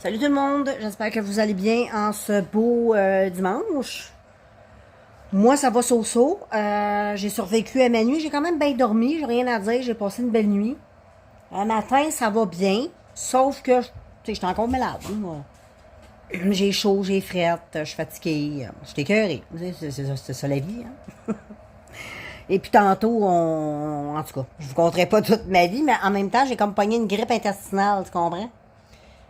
Salut tout le monde, j'espère que vous allez bien en ce beau dimanche. Moi, ça va so-so. J'ai survécu à ma nuit, j'ai quand même bien dormi, j'ai rien à dire, j'ai passé une belle nuit. Un matin, ça va bien, sauf que, tu sais, j'étais encore malade. Moi. J'ai chaud, j'ai frette, je suis fatiguée, je suis écœurée. C'est ça la vie. Hein? Et puis tantôt, en tout cas, je vous conterai pas toute ma vie, mais en même temps, j'ai comme pogné une grippe intestinale, tu comprends?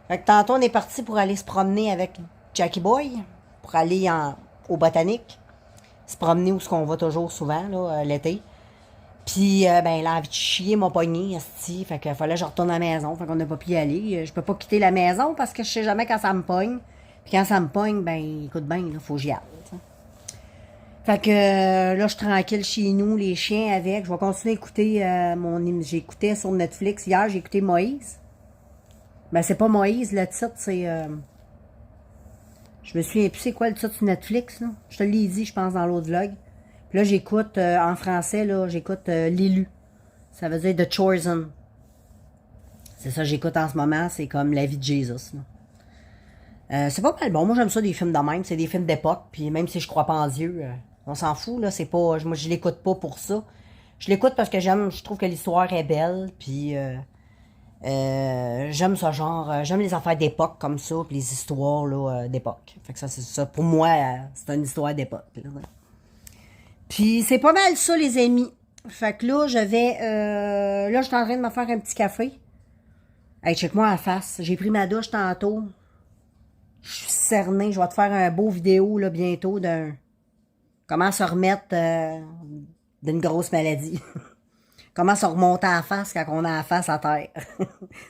Fait que tantôt, on est parti pour aller se promener avec Jackie Boy, pour aller au botanique, se promener où ce qu'on va toujours souvent, là, l'été. Puis, ben, l'envie de chier m'a pogné, esti, fait qu'il fallait que je retourne à la maison, fait qu'on n'a pas pu y aller. Je peux pas quitter la maison parce que je sais jamais quand ça me pogne. Puis quand ça me pogne, ben, écoute bien, là, faut que j'y aille, t'sais. Fait que là, je suis tranquille chez nous, les chiens avec. Je vais continuer à écouter j'ai écouté sur Netflix hier, j'ai écouté Moïse. Ben, c'est pas Moïse, le titre, c'est... je me souviens plus c'est quoi le titre sur Netflix, là. Je te l'ai dit, je pense, dans l'autre vlog. Puis là, j'écoute, en français, là, j'écoute L'élu. Ça veut dire The Chosen. C'est ça que j'écoute en ce moment, c'est comme la vie de Jésus, là. C'est pas mal bon. Moi, j'aime ça, des films de même. C'est des films d'époque. Puis même si je crois pas en Dieu, on s'en fout, là. C'est pas... Moi, je l'écoute pas pour ça. Je l'écoute parce que je trouve que l'histoire est belle. Puis... j'aime ce genre, j'aime les affaires d'époque comme ça, puis les histoires là, d'époque. Fait que ça, c'est ça. Pour moi, c'est une histoire d'époque. Là. Puis c'est pas mal ça, les amis. Fait que là, là, je suis en train de me faire un petit café. Hey, check-moi en face. J'ai pris ma douche tantôt. Je suis cernée. Je vais te faire un beau vidéo là, bientôt d'un comment se remettre d'une grosse maladie. Comment se remonter à la face quand on a la face à terre.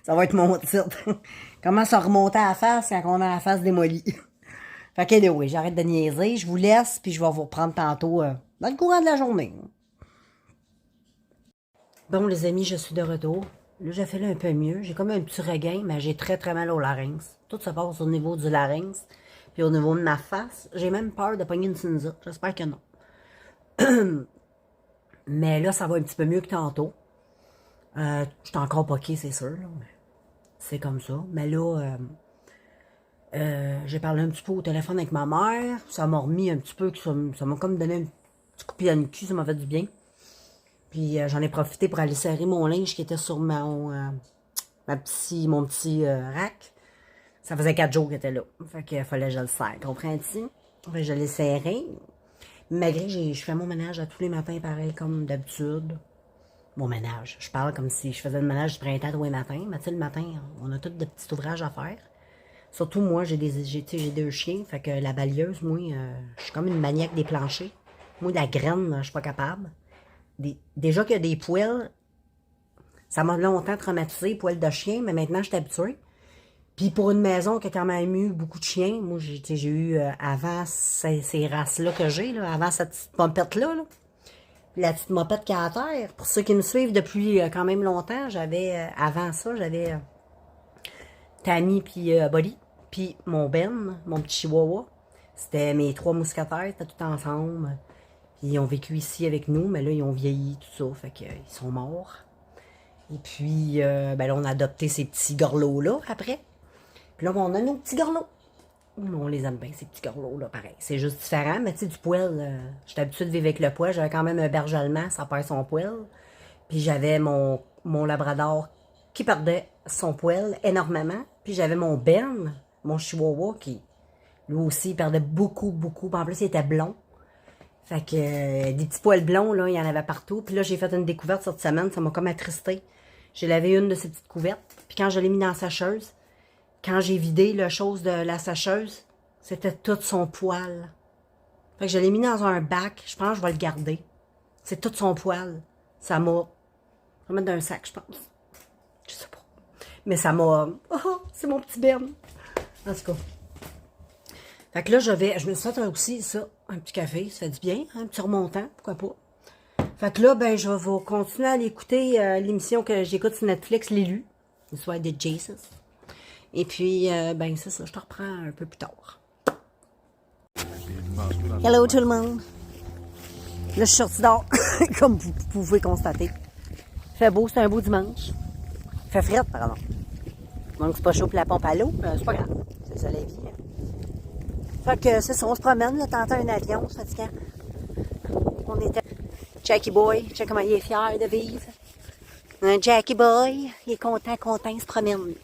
Ça va être mon titre. Comment se remonter à la face quand on a la face démolie. Fait que oui, j'arrête de niaiser. Je vous laisse, puis je vais vous reprendre tantôt dans le courant de la journée. Bon, les amis, je suis de retour. Là, j'ai fait là un peu mieux. J'ai comme un petit regain, mais j'ai très très mal au larynx. Tout se passe au niveau du larynx, puis au niveau de ma face. J'ai même peur de pogner une sinusite. J'espère que non. Mais là, ça va un petit peu mieux que tantôt. Je suis encore poqué, c'est sûr. Là, mais c'est comme ça. Mais là, j'ai parlé un petit peu au téléphone avec ma mère. Ça m'a remis un petit peu, ça m'a comme donné un petit coup de pied dans le cul. Ça m'a fait du bien. Puis j'en ai profité pour aller serrer mon linge qui était sur mon petit rack. Ça faisait 4 jours qu'il était là. Fait qu'il fallait que je le serre. Comprends-tu? Fait que je l'ai serré. Malgré que je fais mon ménage à tous les matins, pareil comme d'habitude. Mon ménage. Je parle comme si je faisais le ménage du printemps tous les matins. Mais tu sais, le matin, on a tous des petits ouvrages à faire. Surtout moi, j'ai deux chiens. Fait que la balieuse, moi, je suis comme une maniaque des planchers. Moi, la graine, je suis pas capable. Déjà qu'il y a des poêles, ça m'a longtemps traumatisé, poêles de chien, mais maintenant, je suis habituée. Puis pour une maison qui a quand même eu beaucoup de chiens, moi, j'ai eu avant ces races-là que j'ai, là, avant cette petite pompette-là, là. La petite mopette qui est à terre. Pour ceux qui me suivent depuis quand même longtemps, avant ça, j'avais Tammy puis Buddy, puis mon Ben, mon petit chihuahua. C'était mes 3 mousquetaires, c'était tout ensemble. Puis ils ont vécu ici avec nous, mais là, ils ont vieilli, tout ça, fait qu'ils sont morts. Et puis, ben là, on a adopté ces petits gorlots-là après. Puis là, on a nos petits gorlots. On les aime bien, ces petits gorlots-là, pareil. C'est juste différent, mais tu sais, du poil, j'étais habituée de vivre avec le poil. J'avais quand même un berger allemand, ça perd son poil. Puis j'avais mon labrador qui perdait son poil énormément. Puis j'avais mon Ben, mon chihuahua, qui, lui aussi, perdait beaucoup, beaucoup. Puis en plus, il était blond. Fait que des petits poils blonds, là, il y en avait partout. Puis là, j'ai fait une découverte cette semaine, ça m'a comme attristé. J'ai lavé une de ces petites couvertes. Puis quand je l'ai mis dans la sacheuse, quand j'ai vidé la chose de la sacheuse, c'était tout son poil. Fait que je l'ai mis dans un bac. Je pense que je vais le garder. C'est tout son poil. Ça m'a... Je vais mettre dans un sac, je pense. Je sais pas. Mais ça m'a... Oh, c'est mon petit Ben. En tout cas. Fait que là, je me suis fait aussi, ça, un petit café. Ça fait du bien, hein, un petit remontant, pourquoi pas. Fait que là, ben, je vais continuer à aller écouter l'émission que j'écoute sur Netflix, L'élu. L'histoire de Jesus. Et puis, ben, c'est ça, je te reprends un peu plus tard. Hello tout le monde. Là, je suis sortie dehors, comme vous pouvez constater. Il fait beau, c'est un beau dimanche. Il fait frais, pardon. Donc, c'est pas chaud pour la pompe à l'eau, mais c'est pas grave. C'est ça la vie. Fait que c'est ça, on se promène, là, tantôt un avion, c'est fatigant. On était... Jackie Boy, tu sais comment il est fier de vivre. Un Jackie Boy, il est content, il se promène.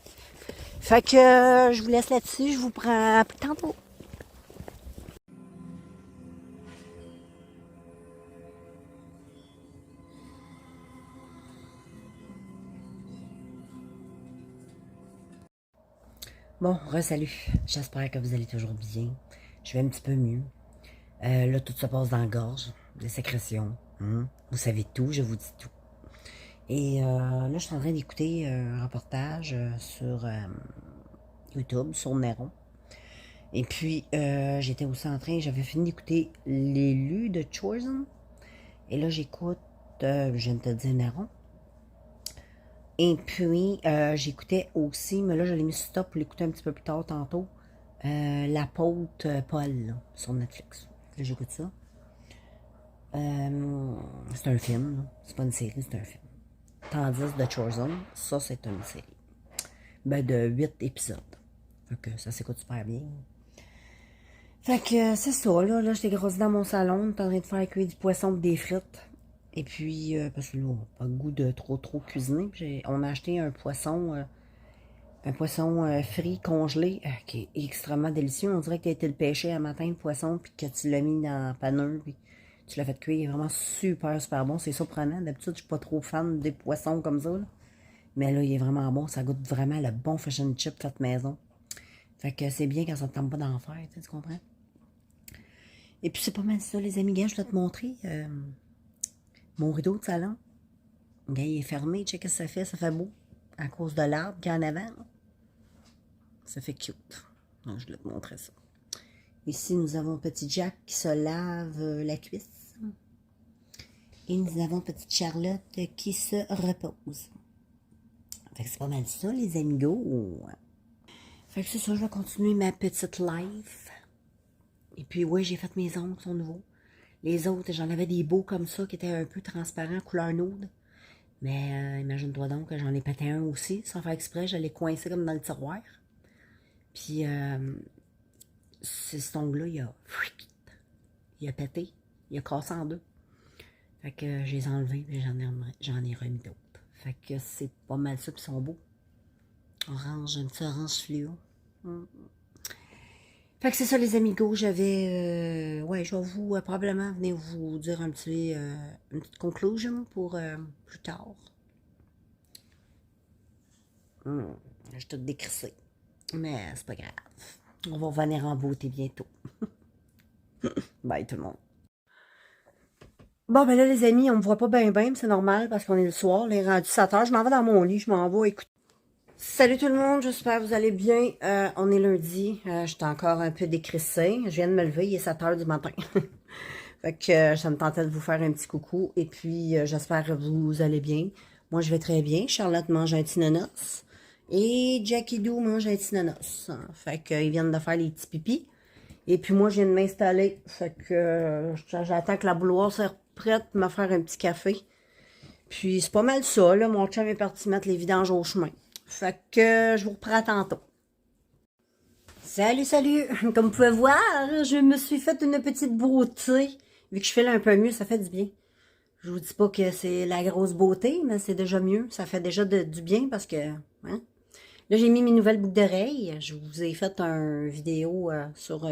Fait que je vous laisse là-dessus, je vous prends plus tantôt. Bon, re-salut. J'espère que vous allez toujours bien. Je vais un petit peu mieux. Là, tout se passe dans la gorge, des sécrétions. Vous savez tout, je vous dis tout. Et là, je suis en train d'écouter un reportage sur YouTube, sur Néron. Et puis, j'étais aussi en train, j'avais fini d'écouter L'élu de Chosen. Et là, j'écoute, je viens de te dire Néron. Et puis, j'écoutais aussi, mais là, je l'ai mis sur stop pour l'écouter un petit peu plus tard tantôt, L'apôtre Paul, là, sur Netflix. Là, j'écoute ça. C'est un film, c'est pas une série, c'est un film. Tandis The Chosen, ça, c'est une série. Ben, de 8 épisodes. Fait que ça s'écoute super bien. Fait que c'est ça, là j'étais grosse dans mon salon, j'étais en train de faire cuire du poisson et des frites. Et puis, parce que là, on n'a pas le goût de trop cuisiner. On a acheté un poisson frit, congelé, qui est extrêmement délicieux. On dirait que tu as été le pêcher un matin, le poisson, puis que tu l'as mis dans la panure, puis tu l'as fait cuire. Il est vraiment super bon. C'est surprenant. D'habitude, je suis pas trop fan des poissons comme ça, là. Mais là, il est vraiment bon. Ça goûte vraiment le bon fish and chip fait maison. Fait que c'est bien quand ça ne te tente pas d'en faire, tu comprends? Et puis, c'est pas mal ça, les amis. Gars, je dois te montrer mon rideau de salon. Gars, il est fermé. Check ce que ça fait. Ça fait beau. À cause de l'arbre qu'il y a en avant. Ça fait cute. Donc, je voulais te montrer ça. Ici, nous avons petit Jack qui se lave la cuisse. Et nous avons petite Charlotte qui se repose. Fait que c'est pas mal ça, les amigos. Fait que c'est ça, je vais continuer ma petite life. Et puis, oui, j'ai fait mes ongles, sont nouveaux. Les autres, j'en avais des beaux comme ça, qui étaient un peu transparents, couleur nude. Mais imagine-toi donc que j'en ai pété un aussi, sans faire exprès. Je l'ai coincé comme dans le tiroir. Puis, cet ongle-là, il a pété. Il a cassé en deux. Fait que je les ai enlevés, puis j'en ai remis d'autres. Fait que c'est pas mal ça, puis ils sont beaux. Orange, un petit orange fluo. Fait que c'est ça, les amigos. J'avais... ouais, je vais vous probablement venir vous dire une petite conclusion pour plus tard. Je suis toute décrissée. Mais c'est pas grave. On va revenir en beauté bientôt. Bye tout le monde. Bon, ben là, les amis, on me voit pas bien, c'est normal parce qu'on est le soir. Les rendus 7 heures. Je m'en vais dans mon lit, je m'en vais écouter. Salut tout le monde, j'espère que vous allez bien. On est lundi, je suis encore un peu décrissée. Je viens de me lever, il est 7 heures du matin. Fait que ça me tentait de vous faire un petit coucou. Et puis, j'espère que vous allez bien. Moi, je vais très bien. Charlotte mange un petit nonos. Et Jackie Doo mange un petit nonos. Fait qu'ils viennent de faire les petits pipis. Et puis moi, je viens de m'installer. Fait que j'attends que la bouilloire soit prête pour me faire un petit café. Puis c'est pas mal ça, là. Mon chum est parti mettre les vidanges au chemin. Fait que je vous reprends tantôt. Salut! Comme vous pouvez voir, je me suis fait une petite beauté. Vu que je file un peu mieux, ça fait du bien. Je vous dis pas que c'est la grosse beauté, mais c'est déjà mieux. Ça fait déjà du bien parce que... Hein? Là, j'ai mis mes nouvelles boucles d'oreilles. Je vous ai fait une vidéo sur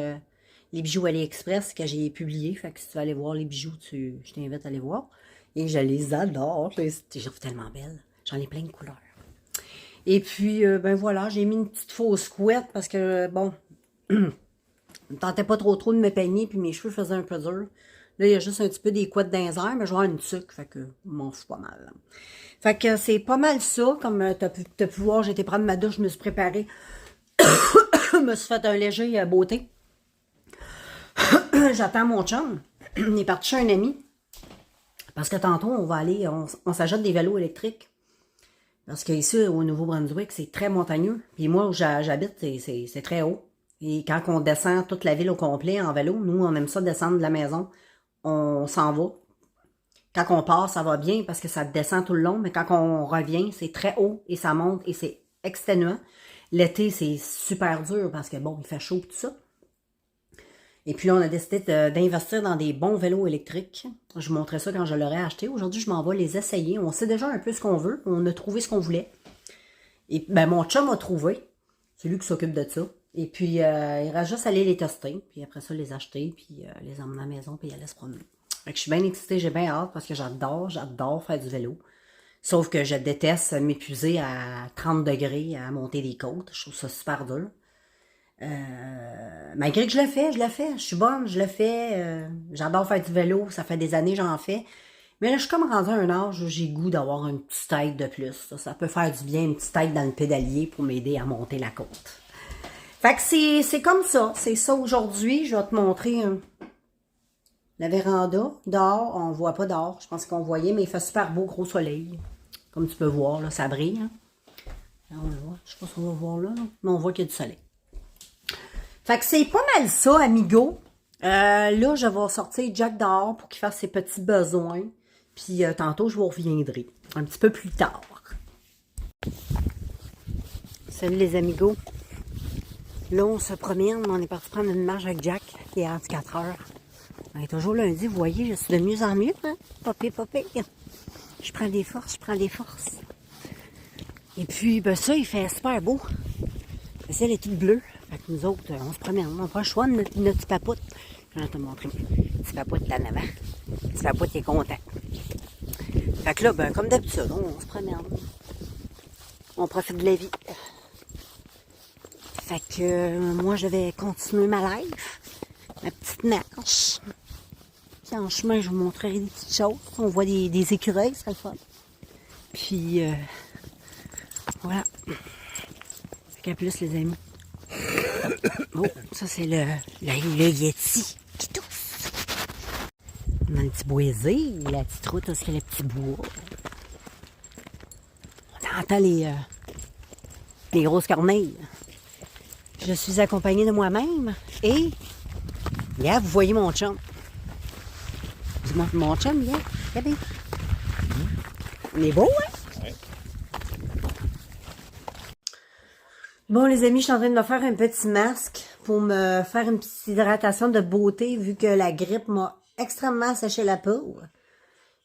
les bijoux AliExpress que j'ai publié. Fait que si tu veux aller voir les bijoux, je t'invite à aller voir. Et je les adore. Je les trouve tellement belles. J'en ai plein de couleurs. Et puis, ben voilà, j'ai mis une petite fausse couette parce que, bon, je ne tentais pas trop de me peigner, puis mes cheveux faisaient un peu dur. Là, il y a juste un petit peu des couettes dans les airs, mais je vais avoir une tuque, fait que je m'en fous pas mal. Fait que c'est pas mal ça, comme t'as pu voir, j'ai été prendre ma douche, je me suis préparée. Je me suis fait un léger beauté. J'attends mon chum. Il est parti chez un ami. Parce que tantôt, on va aller, on s'achète des vélos électriques. Parce qu'ici, au Nouveau-Brunswick, c'est très montagneux. Puis moi, où j'habite, c'est très haut. Et quand on descend toute la ville au complet en vélo, nous, on aime ça descendre de la maison. On s'en va. Quand on part, ça va bien parce que ça descend tout le long. Mais quand on revient, c'est très haut et ça monte et c'est exténuant. l'été, c'est super dur parce que, bon, il fait chaud et tout ça. Et puis là, on a décidé d'investir dans des bons vélos électriques. Je vous montrerai ça quand je l'aurai acheté. Aujourd'hui, je m'en vais les essayer. On sait déjà un peu ce qu'on veut. On a trouvé ce qu'on voulait. Et ben, mon chum a trouvé. C'est lui qui s'occupe de ça. Et puis, il reste juste à aller les tester. Puis après ça, les acheter. Puis les emmener à la maison. Puis aller se promener. Fait que je suis bien excitée. J'ai bien hâte parce que j'adore faire du vélo. Sauf que je déteste m'épuiser à 30 degrés à monter des côtes. Je trouve ça super dur. Malgré que je le fais. Je suis bonne, je le fais. J'adore faire du vélo. Ça fait des années que j'en fais. Mais là, je suis comme rendue à un âge où j'ai goût d'avoir une petite aide de plus. Ça peut faire du bien, une petite aide dans le pédalier pour m'aider à monter la côte. Fait que c'est comme ça. C'est ça aujourd'hui. Je vais te montrer la véranda. Dehors, on voit pas dehors. Je pense qu'on voyait, mais il fait super beau, gros soleil. Comme tu peux voir, là, ça brille. Hein. Là, on le voit. Je sais pas si on va voir là, mais on voit qu'il y a du soleil. Fait que c'est pas mal ça, amigo. Là, je vais sortir Jack dehors pour qu'il fasse ses petits besoins. Puis tantôt, je vous reviendrai. Un petit peu plus tard. Salut les amigos. Là, on se promène. On est parti prendre une marche avec Jack. Il est rendu 4 heures. On est toujours lundi. Vous voyez, je suis de mieux en mieux. Hein? Pas pire. Je prends des forces. Et puis, ben ça, il fait super beau. Le ciel est tout bleu. Fait que nous autres, on se promène. On prend le choix de notre petit papoute. Je vais te montrer. Petit papoute là en avant. Petit papoute, il est content. Fait que là, ben, comme d'habitude, on se promène. On profite de la vie. Fait que moi, je vais continuer ma life. Ma petite marche. Puis en chemin, je vous montrerai des petites choses. On voit des écureuils, c'est le fun. Puis, voilà. Fait qu'à plus, les amis. Oh, ça c'est le Yeti qui tousse. On a le petit boisé, la petite route, où il y a le petit bois. On entend les grosses corneilles. Je suis accompagnée de moi-même et là, vous voyez mon chum. Dis-moi, mon chum, là, regardez. Il est beau, hein? Ouais. Bon, les amis, je suis en train de me faire un petit masque pour me faire une petite hydratation de beauté vu que la grippe m'a extrêmement séché la peau.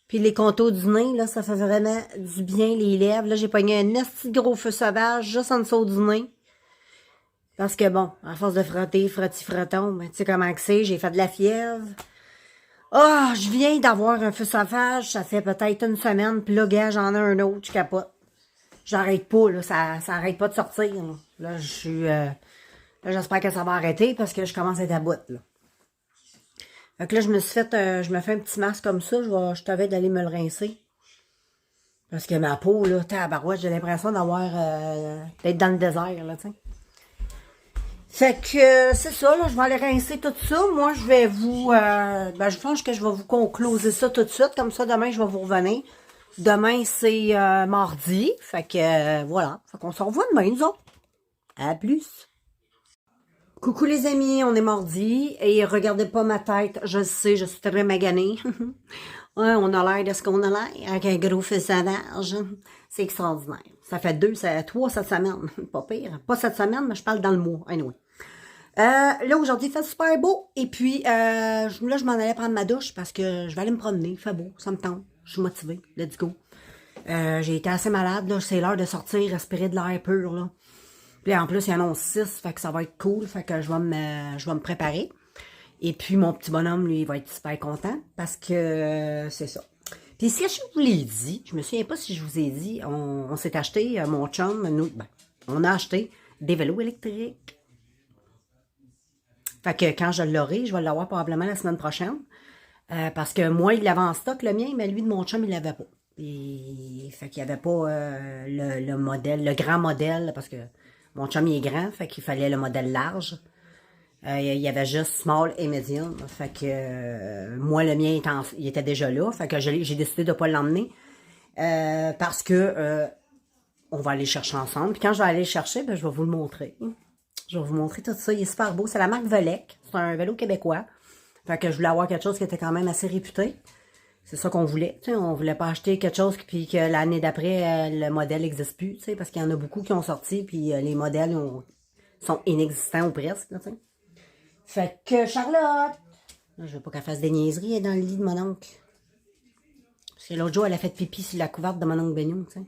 Puis les contours du nez, là, ça fait vraiment du bien, les lèvres. Là, j'ai pogné un petit gros feu sauvage juste en dessous du nez. Parce que bon, à force de frotter, frotton, ben, tu sais comment que c'est, j'ai fait de la fièvre. Ah, je viens d'avoir un feu sauvage, ça fait peut-être une semaine, puis là, gars, j'en ai un autre, je capote. J'arrête pas, là, ça arrête pas de sortir. Là, je suis... là, j'espère que ça va arrêter parce que je commence à être à bout, là. Fait que là, je me fais un petit masque comme ça, je t'avais d'aller me le rincer. Parce que ma peau, là, tabarouette, j'ai l'impression d'être dans le désert, là, tu sais. Fait que c'est ça, là, je vais aller rincer tout ça. Moi, je vais vous... je pense que je vais vous concloser ça tout de suite. Comme ça, demain, je vais vous revenir. Demain, c'est mardi. Fait que voilà. Fait qu'on se revoit demain, nous autres. À plus. Coucou les amis, on est mardi. Et regardez pas ma tête. Je sais, je suis très maganée. Ouais, on a l'air de ce qu'on a l'air. Avec un gros feu sauvage. C'est extraordinaire. Ça fait 3 cette semaine. Pas pire. Pas cette semaine, mais je parle dans le mois. Anyway. Là, aujourd'hui, il fait super beau. Et puis, là, je m'en allais prendre ma douche parce que je vais aller me promener. Il fait beau, ça me tente. Je suis motivée. Let's go. J'ai été assez malade, là. C'est l'heure de sortir, respirer de l'air pur, là. Puis en plus, il y en a 6, fait que ça va être cool. Fait que je vais me préparer. Et puis, mon petit bonhomme, lui, il va être super content parce que c'est ça. Puis, si je vous l'ai dit, je me souviens pas si je vous ai dit, on s'est acheté, mon chum, nous, on a acheté des vélos électriques. Fait que quand je l'aurai, je vais l'avoir probablement la semaine prochaine. Parce que moi, il l'avait en stock, le mien, mais lui, de mon chum, il l'avait pas. Et, fait qu'il n'y avait pas le modèle, le grand modèle, parce que mon chum, il est grand, fait qu'il fallait le modèle large. Il y avait juste small et medium. Fait que moi, le mien, il était déjà là. Fait que j'ai décidé de ne pas l'emmener. Parce que on va aller le chercher ensemble. Puis quand je vais aller le chercher, ben, je vais vous le montrer. Je vais vous montrer tout ça. Il est super beau. C'est la marque Velec. C'est un vélo québécois. Fait que je voulais avoir quelque chose qui était quand même assez réputé. c'est ça qu'on voulait. Tu sais, on voulait pas acheter quelque chose puis que l'année d'après, le modèle n'existe plus, tu sais, parce qu'il y en a beaucoup qui ont sorti puis les modèles sont inexistants ou presque, là, tu sais. Fait que Charlotte, je veux pas qu'elle fasse des niaiseries, elle est dans le lit de mon oncle. Parce que l'autre jour, elle a fait pipi sur la couverte de mon oncle Benoît, tu sais.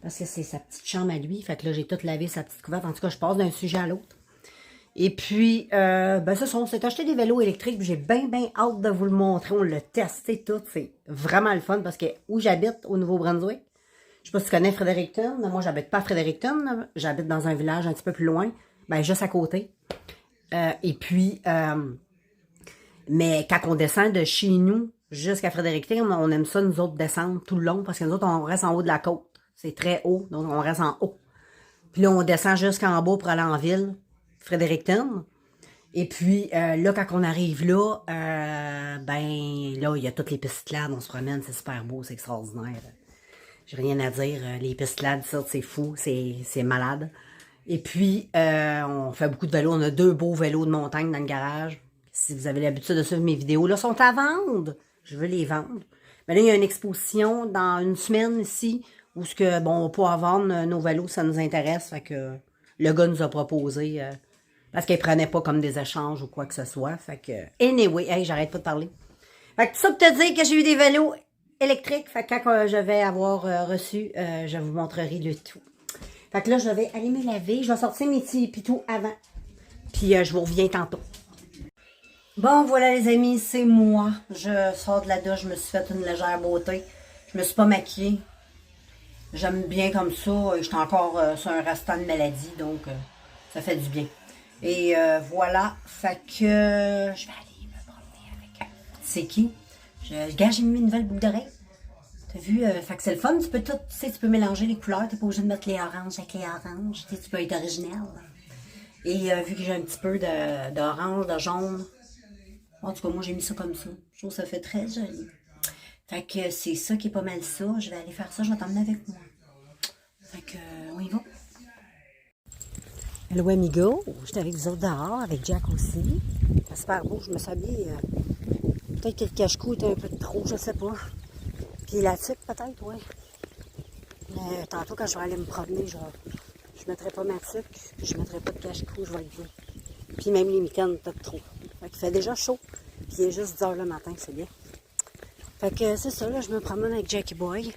Parce que c'est sa petite chambre à lui. Fait que là, j'ai tout lavé sa petite couverte. En tout cas, je passe d'un sujet à l'autre. Et puis, ben ça, on s'est acheté des vélos électriques. J'ai bien hâte de vous le montrer. On l'a testé tout. C'est vraiment le fun parce que où j'habite, au Nouveau-Brunswick, je sais pas si tu connais Fredericton. Moi, j'habite pas à Fredericton. J'habite dans un village un petit peu plus loin. Ben, juste à côté. Et puis, mais quand on descend de chez nous jusqu'à Fredericton, on aime ça, nous autres, descendre tout le long parce que nous autres, on reste en haut de la côte. C'est très haut, donc on reste en haut. Puis là, on descend jusqu'en bas pour aller en ville, Fredericton. Et puis, là, quand on arrive là, ben, là, il y a toutes les pistes cyclables, on se promène, c'est super beau, c'est extraordinaire. J'ai rien à dire, les pistes cyclables, ça, c'est fou, c'est malade. Et puis, on fait beaucoup de vélos, on a 2 beaux vélos de montagne dans le garage. Si vous avez l'habitude de suivre mes vidéos, là, sont à vendre. Je veux les vendre. Mais là, il y a une exposition dans une semaine ici, où ce que, bon, on va pouvoir vendre nos vélos, ça nous intéresse. Fait que le gars nous a proposé, parce qu'il prenait pas comme des échanges ou quoi que ce soit. Fait que, anyway, hey, j'arrête pas de parler. Fait que tout ça pour te dire que j'ai eu des vélos électriques. Fait que quand je vais avoir reçu, je vous montrerai le tout. Fait que là, je vais aller me laver. Je vais sortir mes petits pitous avant. Puis je vous reviens tantôt. Bon, voilà les amis, c'est moi. Je sors de la douche, je me suis fait une légère beauté. Je me suis pas maquillée. J'aime bien comme ça. J'étais encore sur un restant de maladie, donc ça fait du bien. Et voilà, fait que je vais aller me promener avec. C'est qui? Regarde, j'ai mis une nouvelle boucle d'oreille. T'as vu? Fait que c'est le fun, tu peux tout, tu sais, tu peux mélanger les couleurs. T'es pas obligé de mettre les oranges avec les oranges. Tu sais, tu peux être original. Et vu que j'ai un petit peu d'orange, de jaune. En tout cas, moi j'ai mis ça comme ça. Je trouve que ça fait très joli. Fait que c'est ça qui est pas mal ça. Je vais aller faire ça, je vais t'emmener avec moi. Fait que, on y va. Hello amigo, j'étais avec vous autres dehors, avec Jack aussi. C'est super beau, je me suis habillée. Peut-être que le cache-cou était un peu trop, je sais pas. Puis la tique peut-être, oui. Mais tantôt quand je vais aller me promener, je mettrai pas ma tique, puis je mettrai pas de cache-cou, je vais le dire. Puis même les mitaines, peut-être trop. Fait qu'il fait déjà chaud, puis il est juste 10 h le matin, c'est bien. Fait que c'est ça, là, je me promène avec Jackie Boy.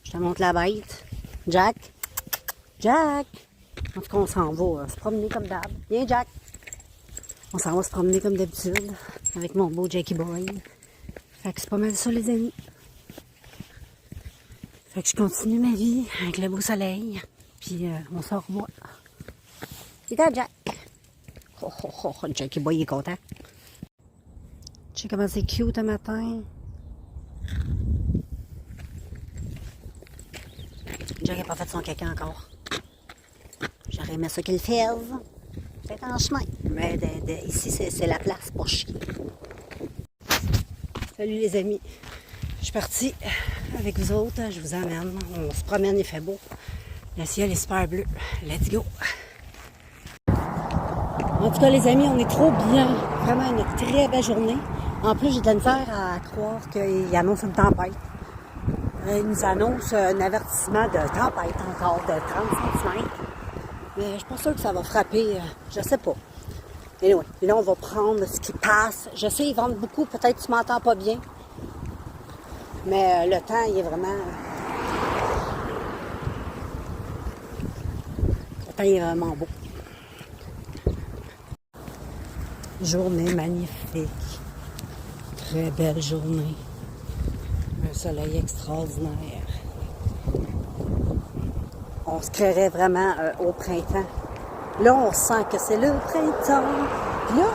Je te montre la bête. Jack! Jack! En tout cas, on s'en va se promener comme d'hab. Viens, Jack! On s'en va se promener comme d'habitude avec mon beau Jackie Boy. Fait que c'est pas mal ça, les amis. Fait que je continue ma vie avec le beau soleil. Puis on se revoit. C'est là, Jack! Oh, oh, oh, Jackie Boy, il est content. Tu sais comment c'est cute un matin? Jack n'a pas fait son caca encore. J'aurais aimé ça qu'il le fasse. Peut-être en chemin. Mais ici, c'est la place pour chier. Salut les amis. Je suis partie avec vous autres. Je vous emmène. On se promène, il fait beau. Le ciel est super bleu. Let's go. En tout cas, les amis, on est trop bien. Vraiment une très belle journée. En plus, j'ai de la misère à croire qu'il annonce une tempête. Il nous annonce un avertissement de tempête encore de 30 cm. Mais je suis pas sûre que ça va frapper. Je sais pas. Et anyway, là, on va prendre ce qui passe. Je sais, ils vendent beaucoup. Peut-être que tu m'entends pas bien. Mais le temps, il est vraiment... Le temps, il est vraiment beau. Journée magnifique. Très belle journée. Un soleil extraordinaire. On se créerait vraiment au printemps. Là, on sent que c'est le printemps. Puis là,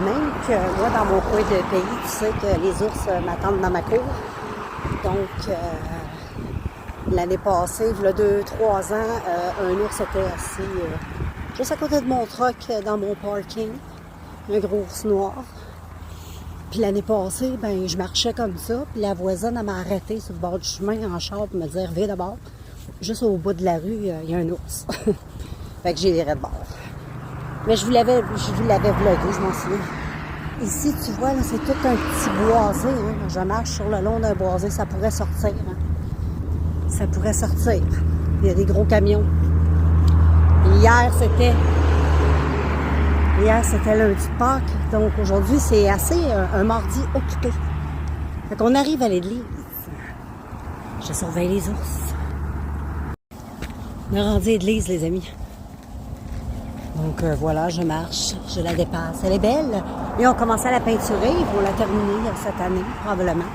même que moi, dans mon coin de pays, tu sais que les ours m'attendent dans ma cour. Donc, l'année passée, il y a 2-3 ans, un ours était assis juste à côté de mon truck dans mon parking. Un gros ours noir. Puis l'année passée, ben je marchais comme ça, puis la voisine, elle m'a arrêté sur le bord du chemin en char pour me dire « Viens d'abord. » Juste au bout de la rue, il y a un ours. Fait que j'ai viré de bord. Mais je vous l'avais vlogué, je m'en souviens. Ici, tu vois, là, c'est tout un petit boisé. Hein. Je marche sur le long d'un boisé, ça pourrait sortir. Hein. Ça pourrait sortir. Il y a des gros camions. Hier, c'était lundi de Pâques. Donc, aujourd'hui, c'est assez un mardi occupé. Fait qu'on arrive à l'église. Je surveille les ours. On est rendu à l'église, les amis. Donc voilà, je marche, je la dépasse. Elle est belle. Et on commence à la peinturer. Ils vont la terminer cette année, probablement.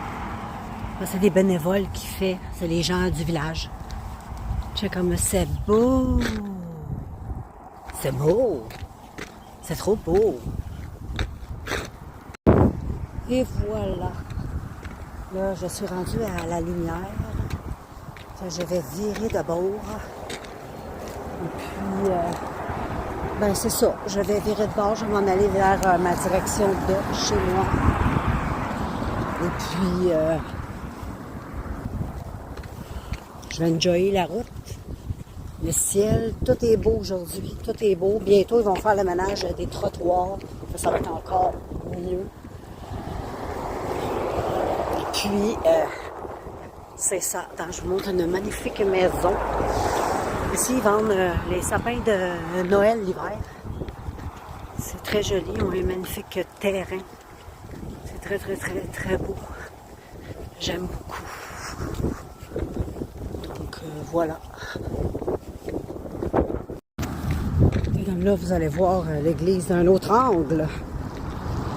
C'est des bénévoles qui font. C'est les gens du village. Tu sais comme c'est beau. C'est beau. C'est trop beau. Et voilà. Là, je suis rendue à la lumière. Je vais virer d'abord. Et puis... ben c'est ça, je vais virer de bord, je vais m'en aller vers ma direction de chez moi. Et puis, je vais enjoyer la route. Le ciel, tout est beau aujourd'hui, tout est beau. Bientôt, ils vont faire le ménage des trottoirs. Ça va être encore mieux. Et puis, c'est ça. Attends, je vous montre une magnifique maison. Ici, ils vendent les sapins de Noël l'hiver. C'est très joli. Ils ont un magnifique terrain. C'est très, très, très, très beau. J'aime beaucoup. Donc, voilà. Et comme là, vous allez voir l'église d'un autre angle.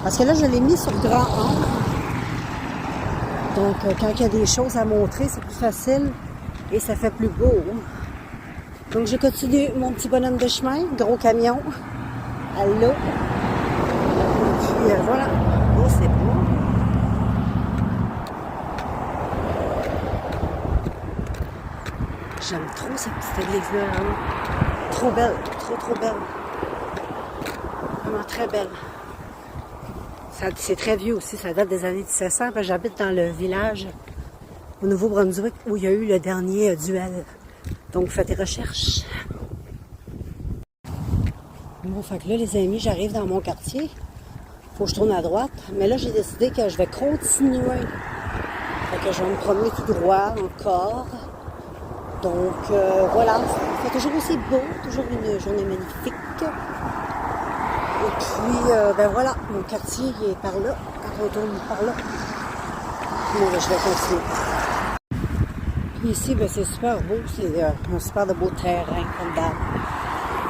Parce que là, je l'ai mis sur grand angle. Donc, quand il y a des choses à montrer, c'est plus facile et ça fait plus beau. Donc, je continue mon petit bonhomme de chemin, gros camion, à l'eau. Et puis, voilà. Oh, c'est beau. J'aime trop cette petite église-là. Hein? Trop belle, trop, trop belle. Vraiment très belle. C'est très vieux aussi, ça date des années 1700. J'habite dans le village au Nouveau-Brunswick où il y a eu le dernier duel. Donc, faites des recherches. Bon, fait que là, les amis, j'arrive dans mon quartier. Faut que je tourne à droite. Mais là, j'ai décidé que je vais continuer. Fait que je vais me promener tout droit encore. Donc, voilà. C'est toujours aussi beau. Toujours une journée magnifique. Et puis, ben voilà. Mon quartier, il est par là. Quand on tourne par là. Bon, ben, je vais continuer. Puis ici, ben, c'est super beau. C'est un super de beau terrain, comme d'hab.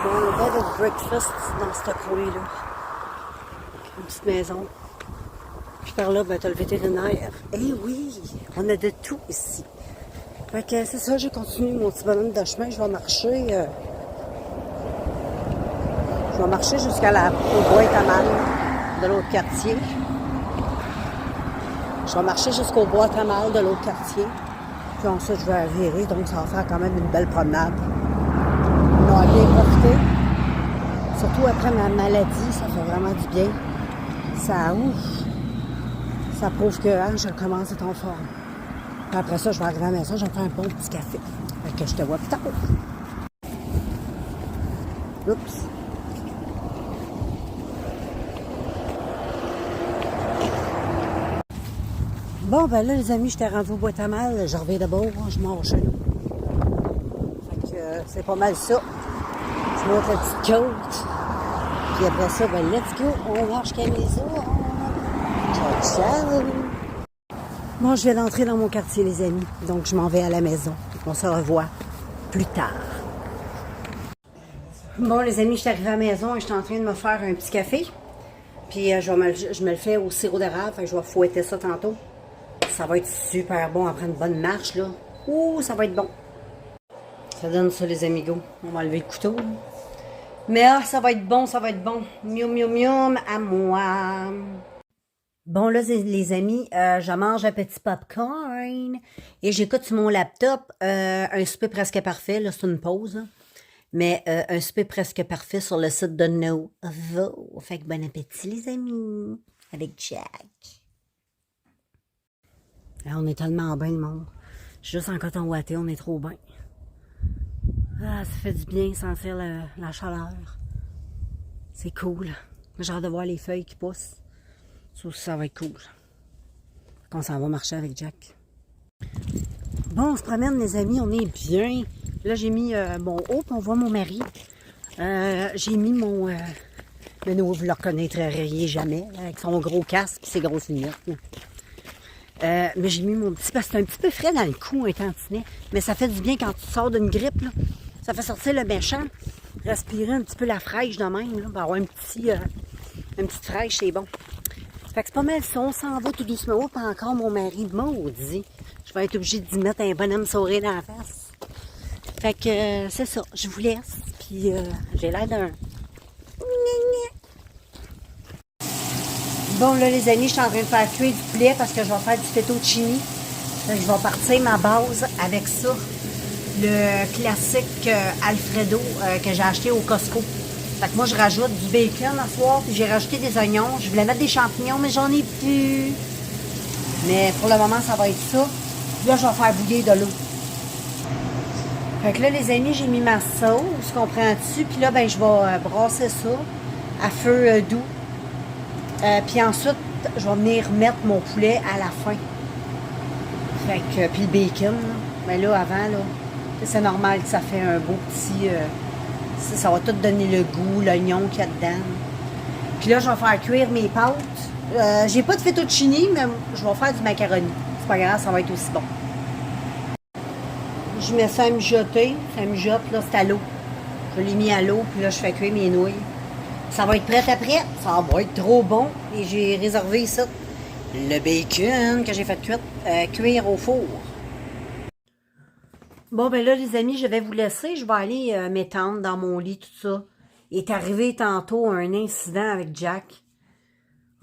Bon, le bed of breakfast dans ce coin-là. Une petite maison. Puis par là, ben, t'as le vétérinaire. Eh oui, on a de tout ici. Fait que c'est ça, je continue mon petit bonhomme de chemin. Je vais marcher. Je vais marcher jusqu'à au boîte à mal de l'autre quartier. Je vais marcher jusqu'au boîte à mal de l'autre quartier. Puis ensuite, je vais virer, donc ça va faire quand même une belle promenade. On a bien profité. Surtout après ma maladie, ça fait vraiment du bien. Ça ouf. Ça prouve que hein, je commence à être en forme. Puis après ça, je vais arriver à la maison, je vais faire un bon petit café. Fait que je te vois plus tard. Oups. Bon, ben là, les amis, j'étais rendu au boîte à mal. Je reviens d'abord, je m'en vais chez nous. Fait que c'est pas mal ça. Je monte la petite côte. Puis après ça, ben let's go. On marche qu'à la maison. Ciao, ciao. Bon, je viens d'entrer dans mon quartier, les amis. Donc, je m'en vais à la maison. On se revoit plus tard. Bon, les amis, je suis arrivée à la maison et je suis en train de me faire un petit café. Puis, je me le fais au sirop d'érable. Fait que je vais fouetter ça tantôt. Ça va être super bon après une bonne marche, là. Ouh, ça va être bon. Ça donne ça, les amigos. On va enlever le couteau. Mais ah, ça va être bon, ça va être bon. Miam, miam, miam, à moi. Bon, là, les amis, je mange un petit popcorn et j'écoute sur mon laptop un souper presque parfait. Là, c'est une pause. Hein. Mais un souper presque parfait sur le site de Novo. Fait que bon appétit, les amis. Avec Jack. Là, on est tellement bien, le monde. Je suis juste en coton ouaté, on est trop bien. Ah, ça fait du bien sentir la chaleur. C'est cool. J'ai hâte de voir les feuilles qui poussent. Ça aussi, ça va être cool. Qu'on s'en va marcher avec Jack. Bon, on se promène, les amis, on est bien. Là, j'ai mis mon haut, puis on voit mon mari. J'ai mis mon... mais nous, vous le reconnaîtriez jamais, là, avec son gros casque et ses grosses lunettes. Mais j'ai mis mon petit... Parce que c'est un petit peu frais dans le cou, un tantinet. Mais ça fait du bien quand tu sors d'une grippe, là. Ça fait sortir le méchant. Respirer un petit peu la fraîche de même, là. Pour avoir une petite fraîche, c'est bon. Fait que c'est pas mal ça. On s'en va tout doucement. Puis encore mon mari maudit. Je vais être obligée d'y mettre un bonhomme sourire dans la face. Fait que c'est ça. Je vous laisse. Puis j'ai l'air d'un... Bon, là, les amis, je suis en train de faire cuire du poulet parce que je vais faire du fettuccine. Je vais partir ma base avec ça. Le classique Alfredo que j'ai acheté au Costco. Fait que moi, je rajoute du bacon ce soir, puis j'ai rajouté des oignons. Je voulais mettre des champignons, mais j'en ai plus. Mais pour le moment, ça va être ça. Là, je vais faire bouillir de l'eau. Fait que là, les amis, j'ai mis ma sauce, comprends-tu? Puis là, ben, je vais brasser ça à feu doux. Puis ensuite, je vais venir mettre mon poulet à la fin. Fait que, puis le bacon, là. Mais là, avant, là, c'est normal que ça fait un beau petit... ça va tout donner le goût, l'oignon qu'il y a dedans. Puis là, je vais faire cuire mes pâtes. J'ai pas de fettuccine, mais je vais faire du macaroni. C'est pas grave, ça va être aussi bon. Je mets ça à mijoter. Ça mijote, là, c'est à l'eau. Je l'ai mis à l'eau, puis là, je fais cuire mes nouilles. Ça va être prêt après. Ça va être trop bon. Et j'ai réservé ça. Le bacon que j'ai fait cuire au four. Bon, ben là, les amis, je vais vous laisser. Je vais aller m'étendre dans mon lit, tout ça. Il est arrivé tantôt un incident avec Jack.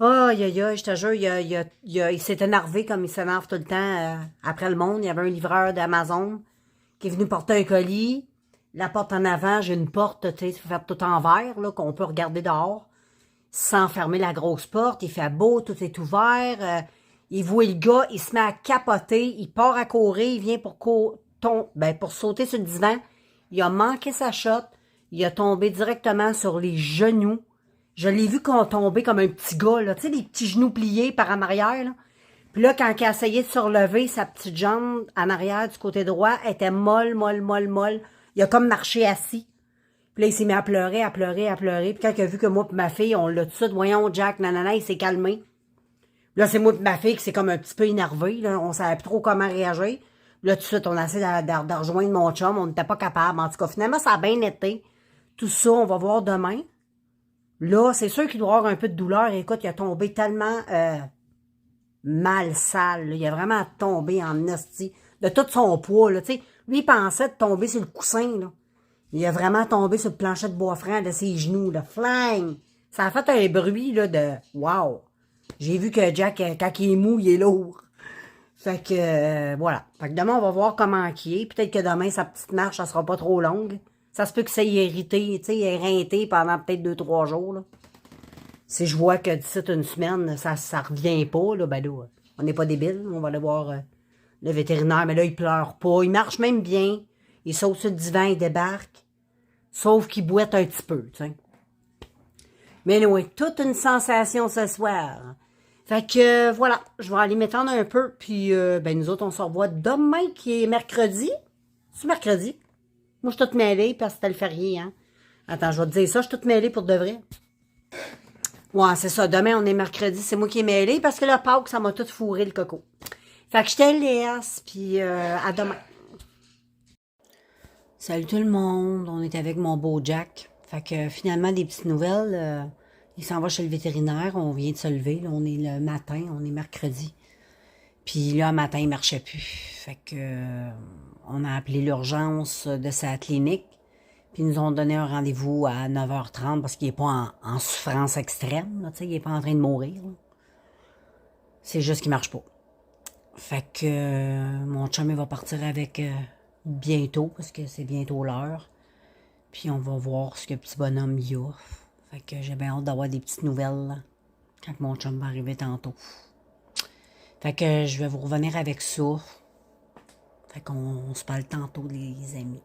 Aïe, aïe, aïe, je te jure, il s'est énervé comme il s'énerve tout le temps après le monde. Il y avait un livreur d'Amazon qui est venu porter un colis. La porte en avant, j'ai une porte, tu sais, faite tout en verre, là, qu'on peut regarder dehors. Sans fermer la grosse porte. Il fait beau, tout est ouvert. Il voit le gars, il se met à capoter. Il part à courir, il vient pour sauter sur le divan. Il a manqué sa shot. Il a tombé directement sur les genoux. Je l'ai vu tomber comme un petit gars, là. Tu sais, les petits genoux pliés par en arrière, là. Puis là, quand il a essayé de se relever, sa petite jambe en arrière du côté droit était molle, molle, molle, molle. Il a comme marché assis. Puis là, il s'est mis à pleurer, à pleurer, à pleurer. Puis quand il a vu que moi et ma fille, on l'a tout de suite, voyons, Jack, nanana, il s'est calmé. Là, c'est moi et ma fille qui s'est comme un petit peu énervé. Là. On savait plus trop comment réagir. Là, tout de suite, on a essayé de rejoindre mon chum. On n'était pas capable. En tout cas, finalement, ça a bien été. Tout ça, on va voir demain. Là, c'est sûr qu'il doit avoir un peu de douleur. Écoute, il a tombé tellement mal sale. Là. Il a vraiment tombé en hostie. De tout son poids. Là, lui, il pensait de tomber sur le coussin. Là. Il a vraiment tombé sur le plancher de bois franc de ses genoux. Là. Fling! Ça a fait un bruit là, de « wow ». J'ai vu que Jack, quand il est mou, il est lourd. Fait que, voilà. Fait que demain, on va voir comment il est. Peut-être que demain, sa petite marche, ça sera pas trop longue. Ça se peut que ça y ait irrité, tu sais, éreinté pendant peut-être 2-3 jours, là. Si je vois que d'ici une semaine, ça revient pas, là, ben là, on n'est pas débile. On va aller voir le vétérinaire. Mais là, il pleure pas. Il marche même bien. Il saute sur le divan, il débarque. Sauf qu'il boite un petit peu, tu sais. Mais oui, toute une sensation ce soir. Fait que, voilà, je vais aller m'étendre un peu, puis ben nous autres, on se revoit demain, qui est mercredi. C'est mercredi. Moi, je suis toute mêlée, parce que c'était le férié, hein. Attends, je vais te dire ça, je suis toute mêlée pour de vrai. Ouais, c'est ça, demain, on est mercredi, c'est moi qui est mêlée, parce que le Pâques, ça m'a tout fourré le coco. Fait que je te laisse, puis à demain. Salut tout le monde, on est avec mon beau Jack. Fait que finalement, des petites nouvelles, il s'en va chez le vétérinaire, on vient de se lever, là, on est le matin, on est mercredi. Puis là, le matin, il marchait plus. Fait que on a appelé l'urgence de sa clinique, puis ils nous ont donné un rendez-vous à 9h30 parce qu'il n'est pas en souffrance extrême, là, tu sais, il n'est pas en train de mourir. C'est juste qu'il marche pas. Fait que mon chum, il va partir avec... bientôt, parce que c'est bientôt l'heure. Puis on va voir ce que le petit bonhomme y a. Fait que j'ai bien hâte d'avoir des petites nouvelles là, quand mon chum va arriver tantôt. Fait que je vais vous revenir avec ça. Fait qu'on se parle tantôt, les amis.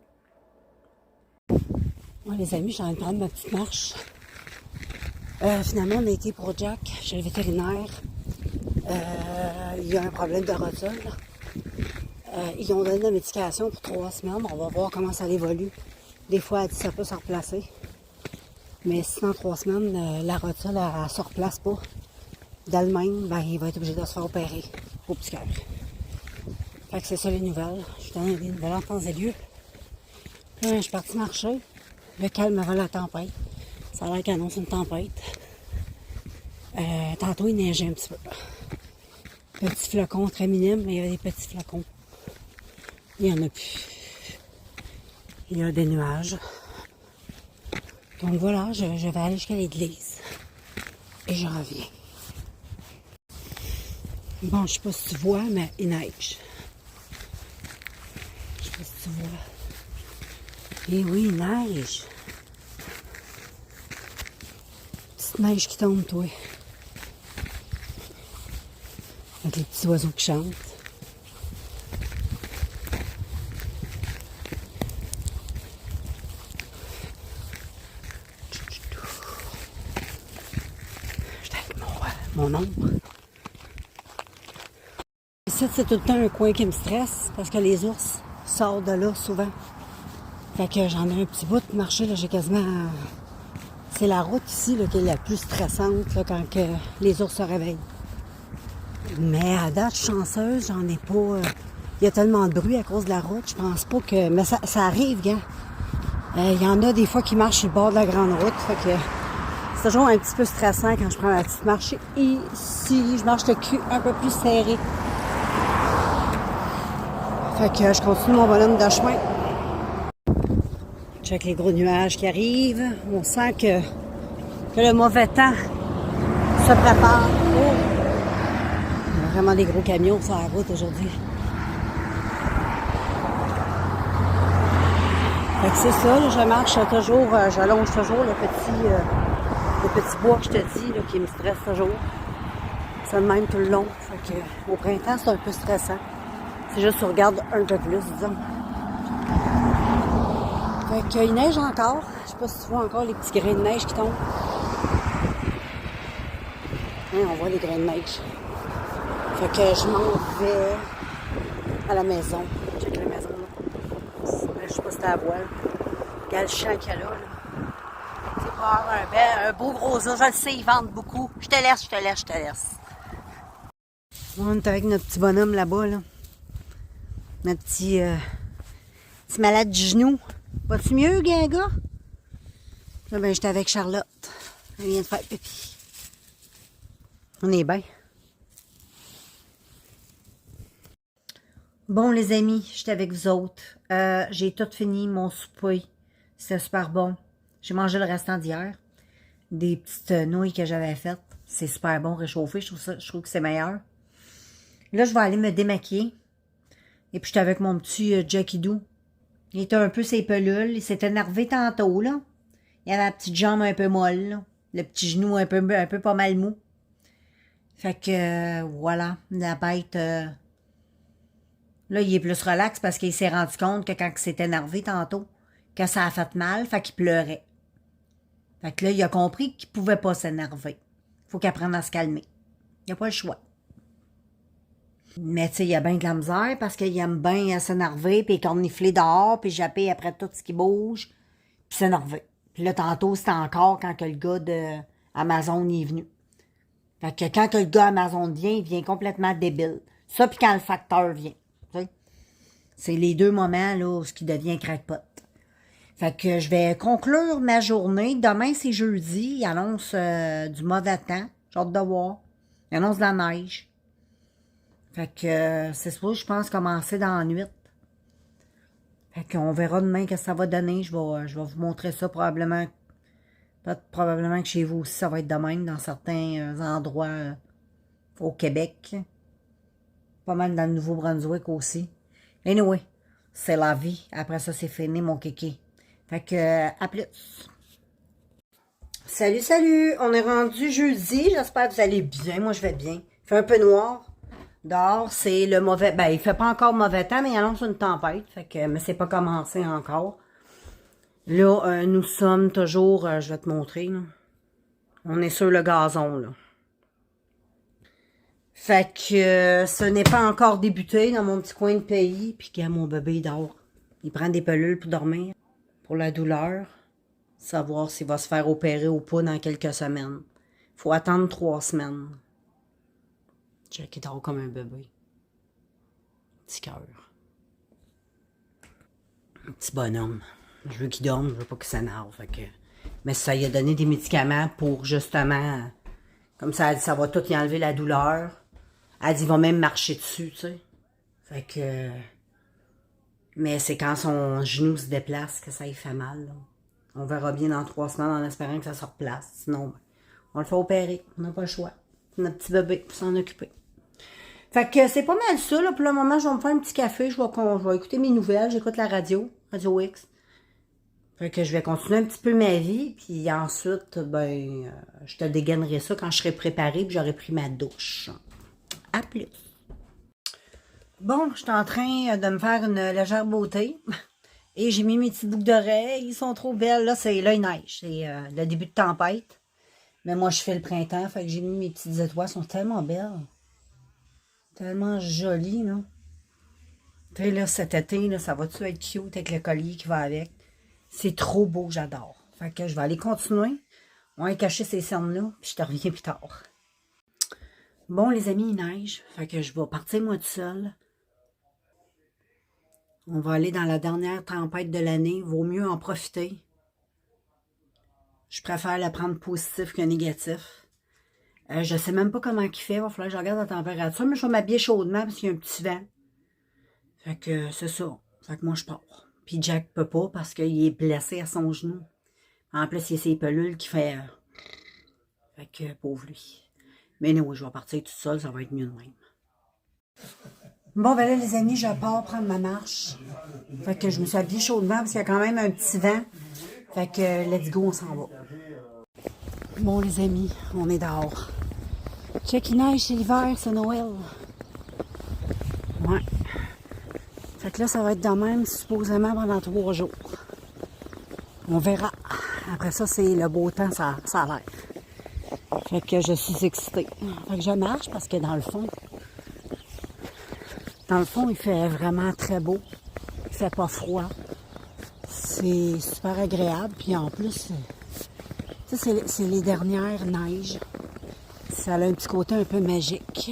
Moi, les amis, j'ai envie de prendre ma petite marche. Finalement, on a été pour Jack chez le vétérinaire. Il y a un problème de rotule. Ils ont donné de la médication pour 3 semaines. On va voir comment ça évolue. Des fois, elle dit que ça peut se replacer. Mais si dans 3 semaines, la rotule, elle ne se replace pas d'elle-même, ben, il va être obligé de se faire opérer au petit cœur. Fait que c'est ça les nouvelles. Je donne des nouvelles en temps et lieu. Puis là, je suis partie marcher. Le calme avant la tempête. Ça a l'air qu'il annonce une tempête. Tantôt, il neigeait un petit peu. Petits flocons très minimes, mais il y avait des petits flocons. Il y en a plus. Il y a des nuages. Donc voilà, je vais aller jusqu'à l'église. Et je reviens. Bon, je sais pas si tu vois, mais il neige. Je sais pas si tu vois. Et oui, il neige. Petite neige qui tombe, toi. Avec les petits oiseaux qui chantent. J'étais avec mon ombre. Ici, c'est tout le temps un coin qui me stresse parce que les ours sortent de là souvent. Fait que j'en ai un petit bout de marcher, là, j'ai quasiment... C'est la route ici là, qui est la plus stressante là, quand que les ours se réveillent. Mais à date, je suis chanceuse, j'en ai pas... Il y a tellement de bruit à cause de la route, je pense pas que... Mais ça arrive, gars. Il y en a des fois qui marchent sur le bord de la grande route, fait que... C'est toujours un petit peu stressant quand je prends la petite marche ici. Je marche le cul un peu plus serré. Fait que je continue mon bonhomme de chemin. Check les gros nuages qui arrivent. On sent que le mauvais temps se prépare. Oh. Il y a vraiment des gros camions sur la route aujourd'hui. Fait que c'est ça, là, je marche toujours, j'allonge toujours le petit bois que je te dis, là, qui me stresse toujours. C'est le même tout le long. Fait que, au printemps, c'est un peu stressant. C'est juste que tu regardes un peu plus, disons. Fait qu'il neige encore. Je sais pas si tu vois encore les petits grains de neige qui tombent. Hein, on voit les grains de neige. Fait que je m'en vais à la maison. Check la maison, là. Je sais pas si t'as la voile. Regarde le champ qu'il y a là. C'est pour avoir un beau gros ours. Je le sais, ils vendent beaucoup. Je te laisse. On est avec notre petit bonhomme là-bas, là. Notre petit malade du genou. Vas-tu mieux, gars? Là, ben, j'étais avec Charlotte. Elle vient de faire pipi. On est bien. Bon, les amis, j'étais avec vous autres. J'ai tout fini mon souper. C'était super bon. J'ai mangé le restant d'hier. Des petites nouilles que j'avais faites. C'est super bon, réchauffé. Je trouve que c'est meilleur. Là, je vais aller me démaquiller. Et puis, j'étais avec mon petit Jackie Doo. Il était un peu ses pelules. Il s'est énervé tantôt, là. Il avait la petite jambe un peu molle, là. Le petit genou un peu pas mal mou. Fait que, voilà, la bête... là, il est plus relax parce qu'il s'est rendu compte que quand il s'est énervé tantôt, que ça a fait mal, fait qu'il pleurait. Fait que là, il a compris qu'il pouvait pas s'énerver. Faut qu'il apprenne à se calmer. Il n'a pas le choix. Mais tu sais, il a bien de la misère parce qu'il aime bien s'énerver, puis cornifler dehors, puis japper après tout ce qui bouge, puis s'énerver. Puis là, tantôt, c'était encore quand que le gars de Amazon y est venu. Fait que quand que le gars Amazon vient, il vient complètement débile. Ça, puis quand le facteur vient. C'est les deux moments là où ce qui devient crackpot. Fait que je vais conclure ma journée. Demain, c'est jeudi. Il annonce du mauvais temps. J'ai hâte de voir. Il annonce de la neige. Fait que c'est ça, je pense, commencer dans la nuit. Fait qu'on verra demain ce que ça va donner. Je vais vous montrer ça probablement. Probablement que chez vous aussi, ça va être de même dans certains endroits au Québec. Pas mal dans le Nouveau-Brunswick aussi. Anyway, c'est la vie. Après ça, c'est fini, mon kéké. Fait que, à plus. Salut! On est rendu jeudi. J'espère que vous allez bien. Moi, je vais bien. Il fait un peu noir. Dehors, c'est le mauvais... Ben, il fait pas encore mauvais temps, mais il annonce une tempête. Fait que, mais c'est pas commencé encore. Là, nous sommes toujours... je vais te montrer, là. On est sur le gazon, là. Fait que ce n'est pas encore débuté dans mon petit coin de pays. Puis que mon bébé il dort. Il prend des pilules pour dormir. Pour la douleur. Savoir s'il va se faire opérer ou pas dans quelques semaines. Faut attendre 3 semaines. Jack, il dort comme un bébé. Petit cœur. Un petit bonhomme. Je veux qu'il dorme, je veux pas qu'il s'énerve. Mais ça lui a donné des médicaments pour justement... Comme ça, elle dit, ça va tout y enlever la douleur. Elle dit, il va même marcher dessus, tu sais. Fait que... Mais c'est quand son genou se déplace que ça y fait mal, là. On verra bien dans 3 semaines en espérant que ça se replace. Sinon, on le fait opérer. On n'a pas le choix. C'est notre petit bébé pour s'en occuper. Fait que c'est pas mal ça, là. Pour le moment, je vais me faire un petit café. Je vais écouter mes nouvelles. J'écoute la radio. Radio X. Fait que je vais continuer un petit peu ma vie. Puis ensuite, je te dégainerai ça quand je serai préparée. Puis j'aurai pris ma douche. À plus. Bon, je suis en train de me faire une légère beauté. Et j'ai mis mes petites boucles d'oreilles. Ils sont trop belles. Là, il neige. C'est le début de tempête. Mais moi, je fais le printemps. Fait que j'ai mis mes petites étoiles. Elles sont tellement belles. Tellement jolies, là. Tu sais, là, cet été, là, ça va-tu être cute avec le collier qui va avec? C'est trop beau, j'adore. Fait que je vais aller continuer. On va cacher ces cernes-là. Puis je te reviens plus tard. Bon, les amis, il neige. Fait que je vais partir moi tout seul. On va aller dans la dernière tempête de l'année. Vaut mieux en profiter. Je préfère la prendre positif que négatif. Je sais même pas comment il fait. Il va falloir que je regarde la température. Mais je vais m'habiller chaudement parce qu'il y a un petit vent. Fait que c'est ça. Fait que moi, je pars. Puis Jack peut pas parce qu'il est blessé à son genou. En plus, il y a ses pelules qui fait... Fait que, pauvre lui. Mais non, je vais partir toute seule. Ça va être mieux de même. Bon, ben là, les amis, je pars prendre ma marche. Fait que je me suis habillée chaudement parce qu'il y a quand même un petit vent. Fait que, let's go, on s'en va. Bon, les amis, on est dehors. Check, il neige, c'est l'hiver, c'est Noël. Ouais. Fait que là, ça va être de même, supposément, pendant 3 jours. On verra. Après ça, c'est le beau temps, ça a l'air. Fait que je suis excitée. Fait que je marche parce que dans le fond, il fait vraiment très beau. Il fait pas froid. C'est super agréable. Puis en plus, c'est les dernières neiges. Ça a un petit côté un peu magique.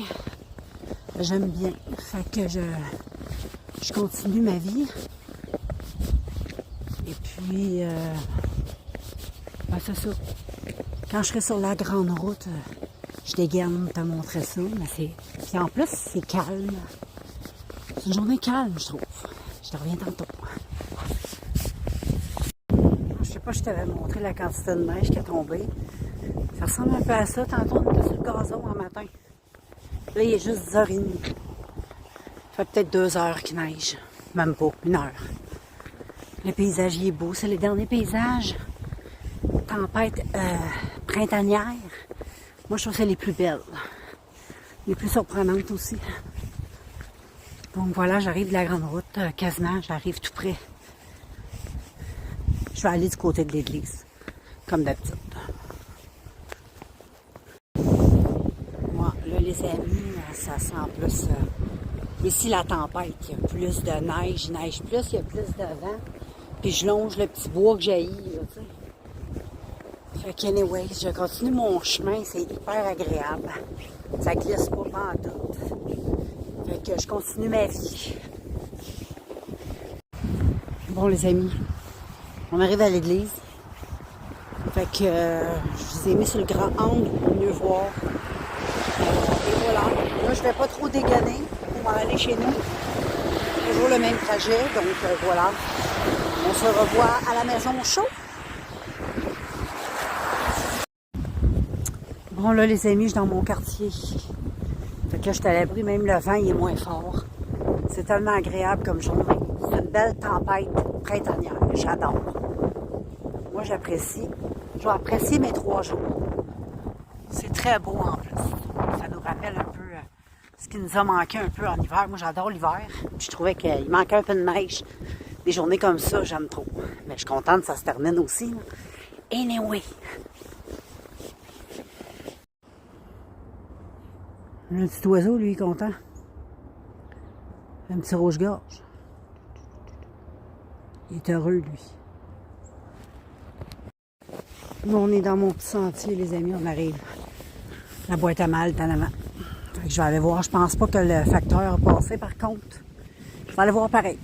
J'aime bien. Fait que je continue ma vie. Et puis, c'est ça. Quand je serai sur la grande route, je dégaine de te montrer ça. Mais puis en plus, c'est calme. C'est une journée calme, je trouve. Je te reviens tantôt. Je sais pas si je t'avais montré la quantité de neige qui est tombée. Ça ressemble un peu à ça. Tantôt, on était sur le gazon en matin. Là, il est juste 10h30. Ça fait peut-être 2 heures qu'il neige. Même pas, 1 heure. Le paysage, il est beau. C'est les derniers paysages. Tempête printanière. Moi, je trouve que c'est les plus belles. Les plus surprenantes aussi. Donc voilà, j'arrive de la grande route, quasiment, j'arrive tout près. Je vais aller du côté de l'église, comme d'habitude. Moi, là, les amis, ça sent plus... ici, la tempête, il y a plus de neige, il neige plus, il y a plus de vent. Puis je longe le petit bois que j'ai, là, tu sais. Fait qu'anyway, je continue mon chemin, c'est hyper agréable. Ça glisse pas pantoute. Fait que je continue ma vie. Bon, les amis, on arrive à l'église. Fait que je vous ai mis sur le grand angle pour mieux voir. Et voilà. Là, je vais pas trop dégainer pour m'en aller chez nous. Toujours le même trajet, donc voilà. On se revoit à la maison chaud. Bon, là, les amis, je suis dans mon quartier. Fait que là, je suis à l'abri, même le vent, il est moins fort. C'est tellement agréable comme journée. C'est une belle tempête printanière. J'adore. Moi, j'apprécie. Je vais apprécier mes 3 jours. C'est très beau en plus. Ça nous rappelle un peu ce qui nous a manqué un peu en hiver. Moi, j'adore l'hiver. Puis je trouvais qu'il manquait un peu de neige. Des journées comme ça, j'aime trop. Mais je suis contente que ça se termine aussi. Là. Anyway. Un petit oiseau, lui, content. Un petit rouge-gorge. Il est heureux, lui. Nous, on est dans mon petit sentier, les amis, on arrive. La boîte à mal est en avant. Fait que je vais aller voir. Je pense pas que le facteur a passé, par contre. Je vais aller voir pareil.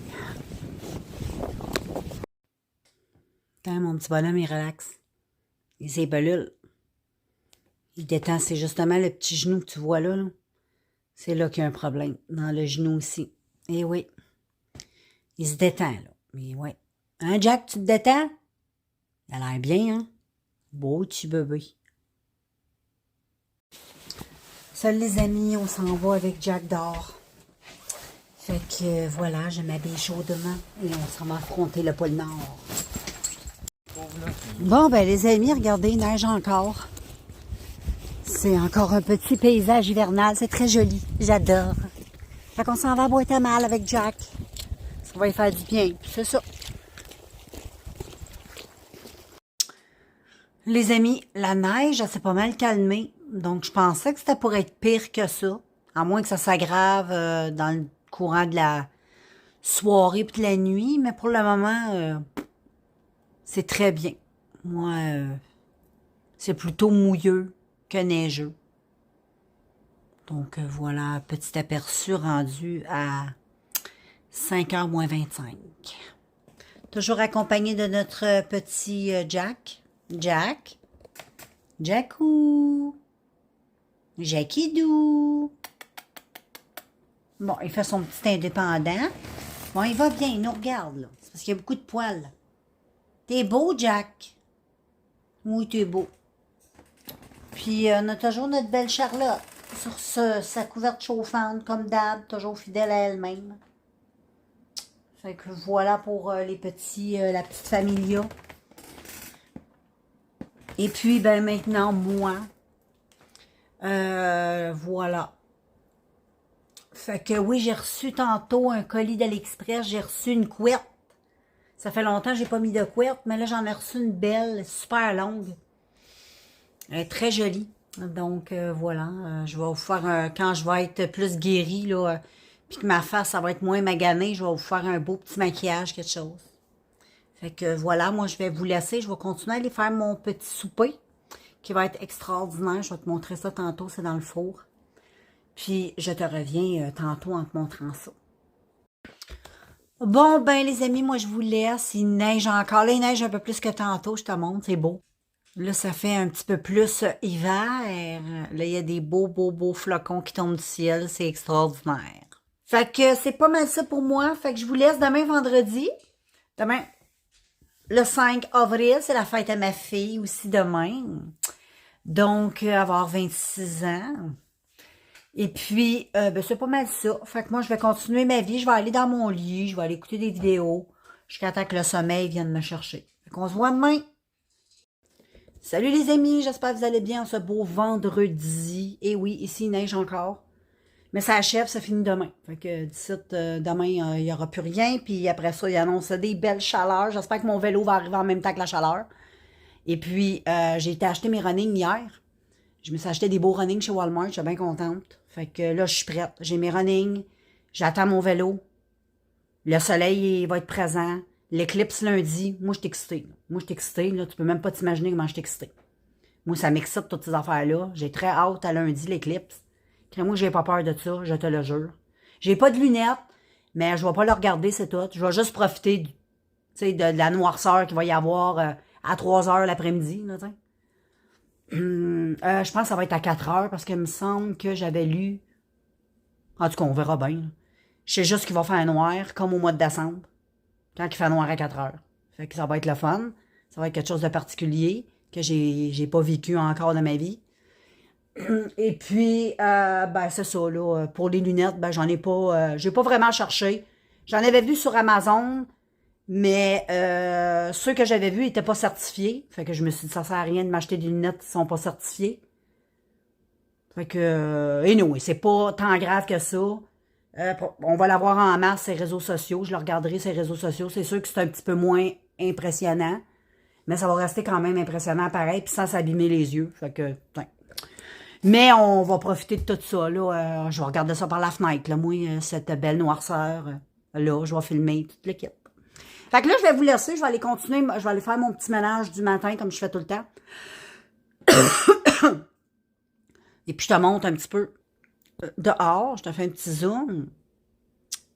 Quand mon petit bonhomme, il relaxe. Il s'épelule. Il détend. C'est justement le petit genou que tu vois là. C'est là qu'il y a un problème. Dans le genou aussi. Eh oui. Il se détend, là. Mais ouais. Hein, Jack, tu te détends? Il a l'air bien, hein? Beau petit bébé. Seuls les amis, on s'en va avec Jack dehors. Fait que voilà, je m'habille chaudement et on s'en va affronter le pôle Nord. Bon, ben les amis, regardez, il neige encore. C'est encore un petit paysage hivernal, c'est très joli, j'adore. Fait qu'on s'en va à Boîte-à-Mal avec Jack. Ça va lui faire du bien, c'est ça. Les amis, la neige, elle s'est pas mal calmée. Donc, je pensais que c'était pour être pire que ça. À moins que ça s'aggrave dans le courant de la soirée puis de la nuit. Mais pour le moment, c'est très bien. Moi, c'est plutôt mouilleux que neigeux. Donc, voilà, petit aperçu rendu à 5h moins 25. Toujours accompagné de notre petit Jack. Jack. Jackou. Jackidou. Bon, il fait son petit indépendant. Bon, il va bien, il nous regarde, là. C'est parce qu'il y a beaucoup de poils. T'es beau, Jack? Oui, t'es beau. Puis, on a toujours notre belle Charlotte sur sa couverte chauffante, comme d'hab, toujours fidèle à elle-même. Fait que voilà pour les petits, la petite familia. Et puis, ben maintenant, moi, voilà. Fait que oui, j'ai reçu tantôt un colis d'AliExpress, j'ai reçu une couette. Ça fait longtemps que j'ai pas mis de couette, mais là, j'en ai reçu une belle, super longue. Elle est très jolie. Donc, voilà, je vais vous faire, quand je vais être plus guérie, là, puis que ma face, ça va être moins maganée, je vais vous faire un beau petit maquillage, quelque chose. Fait que voilà, moi je vais vous laisser. Je vais continuer à aller faire mon petit souper qui va être extraordinaire. Je vais te montrer ça tantôt, c'est dans le four. Puis je te reviens tantôt en te montrant ça. Bon, ben les amis, moi je vous laisse. Il neige encore. Là, il neige un peu plus que tantôt, je te montre, c'est beau. Là, ça fait un petit peu plus hiver. Là, il y a des beaux flocons qui tombent du ciel. C'est extraordinaire. Fait que c'est pas mal ça pour moi. Fait que je vous laisse demain vendredi. Demain, le 5 avril, c'est la fête à ma fille aussi demain. Donc, avoir 26 ans. Et puis, ben, c'est pas mal ça. Fait que moi, je vais continuer ma vie. Je vais aller dans mon lit. Je vais aller écouter des vidéos jusqu'à temps que le sommeil vienne me chercher. Fait qu'on se voit demain. Salut les amis, j'espère que vous allez bien ce beau vendredi. Et oui, ici, il neige encore. Mais ça achève, ça finit demain. Fait que d'ici demain, il n'y aura plus rien. Puis après ça, il annonce des belles chaleurs. J'espère que mon vélo va arriver en même temps que la chaleur. Et puis, j'ai été acheter mes runnings hier. Je me suis acheté des beaux runnings chez Walmart. Je suis bien contente. Fait que là, je suis prête. J'ai mes runnings. J'attends mon vélo. Le soleil il va être présent. L'éclipse lundi. Moi, je suis excitée. Moi, je suis excitée. Là, tu peux même pas t'imaginer comment je suis excitée. Moi, ça m'excite toutes ces affaires-là. J'ai très hâte à lundi, l'éclipse. Moi, j'ai pas peur de ça, je te le jure. J'ai pas de lunettes, mais je vais pas le regarder, c'est tout. Je vais juste profiter de la noirceur qu'il va y avoir à 3 heures l'après-midi. Je pense que ça va être à 4 heures parce qu'il me semble que j'avais lu. En tout cas, on verra bien. Je sais juste qu'il va faire noir comme au mois de décembre. Quand il fait noir à 4 heures. Fait que ça va être le fun. Ça va être quelque chose de particulier que j'ai pas vécu encore dans ma vie. Et puis, ben c'est ça, là. Pour les lunettes, ben j'en ai pas, j'ai pas vraiment cherché. J'en avais vu sur Amazon, mais ceux que j'avais vus n'étaient pas certifiés. Fait que je me suis dit, ça sert à rien de m'acheter des lunettes qui sont pas certifiées. Fait que, anyway, c'est pas tant grave que ça. On va l'avoir en masse, ces réseaux sociaux. Je le regarderai, ces réseaux sociaux. C'est sûr que c'est un petit peu moins impressionnant, mais ça va rester quand même impressionnant pareil, puis sans s'abîmer les yeux. Fait que, Mais on va profiter de tout ça, là. Je vais regarder ça par la fenêtre, là. Moi, cette belle noirceur, là, je vais filmer toute l'équipe. Fait que là, je vais vous laisser. Je vais aller continuer. Je vais aller faire mon petit ménage du matin, comme je fais tout le temps. Et puis, je te montre un petit peu dehors. Je te fais un petit zoom.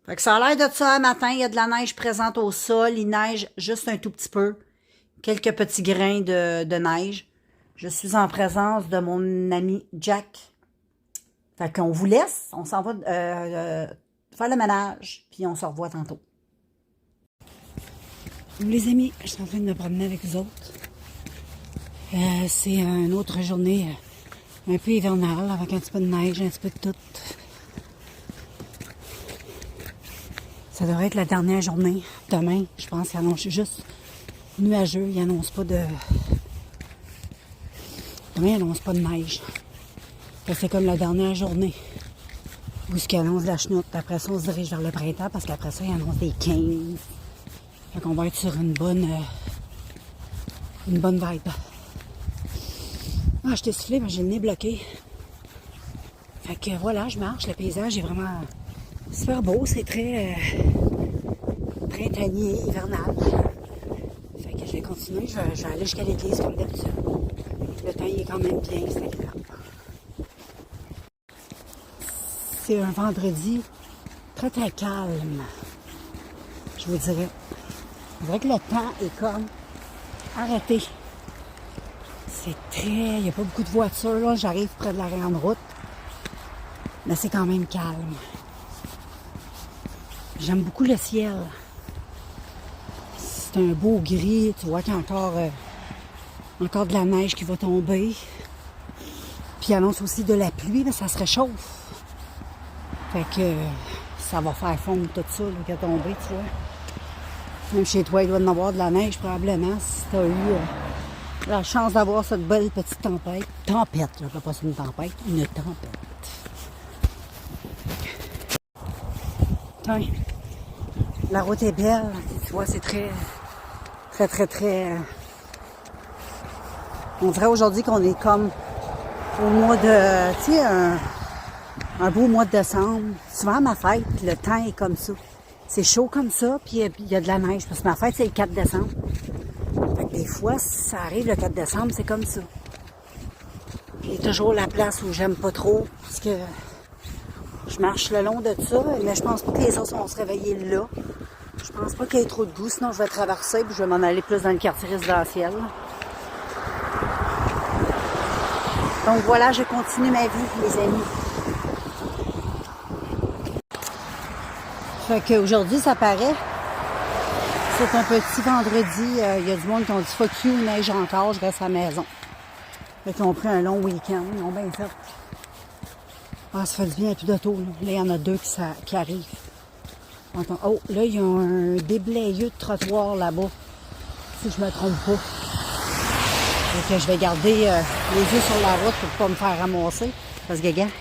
Fait que ça a l'air de ça, matin. Il y a de la neige présente au sol. Il neige juste un tout petit peu. Quelques petits grains de neige. Je suis en présence de mon ami Jack. Fait qu'on vous laisse. On s'en va faire le ménage. Puis on se revoit tantôt. Les amis, je suis en train de me promener avec vous autres. C'est une autre journée un peu hivernale, avec un petit peu de neige, un petit peu de tout. Ça devrait être la dernière journée. Demain, je pense qu'il annonce juste nuageux. Il annonce pas de... Demain, il annonce pas de neige. C'est comme la dernière journée. Où ce qu'il annonce la chenoute. Après ça, on se dirige vers le printemps, parce qu'après ça, il annonce des 15. Fait qu'on va être sur une bonne vibe. Ah, je t'ai soufflé, mais j'ai le nez bloqué. Fait que voilà, je marche. Le paysage est vraiment super beau. C'est très printanier, hivernal. Fait que je vais continuer. Je vais aller jusqu'à l'église comme d'habitude. Le temps il est quand même bien, c'est agréable. C'est un vendredi très très calme. Je vous dirais. Je dirais que le temps est comme arrêté. C'est très... Il n'y a pas beaucoup de voitures, là. J'arrive près de la grande route. Mais c'est quand même calme. J'aime beaucoup le ciel. C'est un beau gris. Tu vois qu'il y a encore de la neige qui va tomber. Puis il annonce aussi de la pluie, mais ça se réchauffe. Fait que ça va faire fondre tout ça là, qui a tombé, tu vois. Même chez toi, il doit y en avoir de la neige probablement si tu as eu la chance d'avoir cette belle petite tempête. Tempête, je ne pas ça une tempête, une tempête. Tiens, la route est belle, tu vois, c'est très... On dirait aujourd'hui qu'on est comme au mois de... Tu sais, un beau mois de décembre. Souvent, à ma fête, le temps est comme ça. C'est chaud comme ça, puis il y a de la neige. Parce que ma fête, c'est le 4 décembre. Fait que des fois, si ça arrive le 4 décembre, c'est comme ça. Puis il y a toujours la place où j'aime pas trop, parce que je marche le long de ça, mais je pense pas que les autres vont se réveiller là. Je pense pas qu'il y ait trop de goût, sinon je vais traverser, puis je vais m'en aller plus dans le quartier résidentiel. Donc voilà, je continue ma vie, les amis. Fait qu'aujourd'hui, ça paraît. C'est un petit vendredi. Il y a du monde qui ont dit fuck you, neige encore, je reste à la maison. Fait qu'ils ont pris un long week-end, ils ont bien fait. Ah, ça fait du bien, il n'y a plus d'auto. Là, il y en a deux qui arrivent. Oh, là, il y a un déblayeux de trottoir là-bas. Si je me trompe pas. Donc, je vais garder les yeux sur la route pour pas me faire ramasser. Parce que, regarde,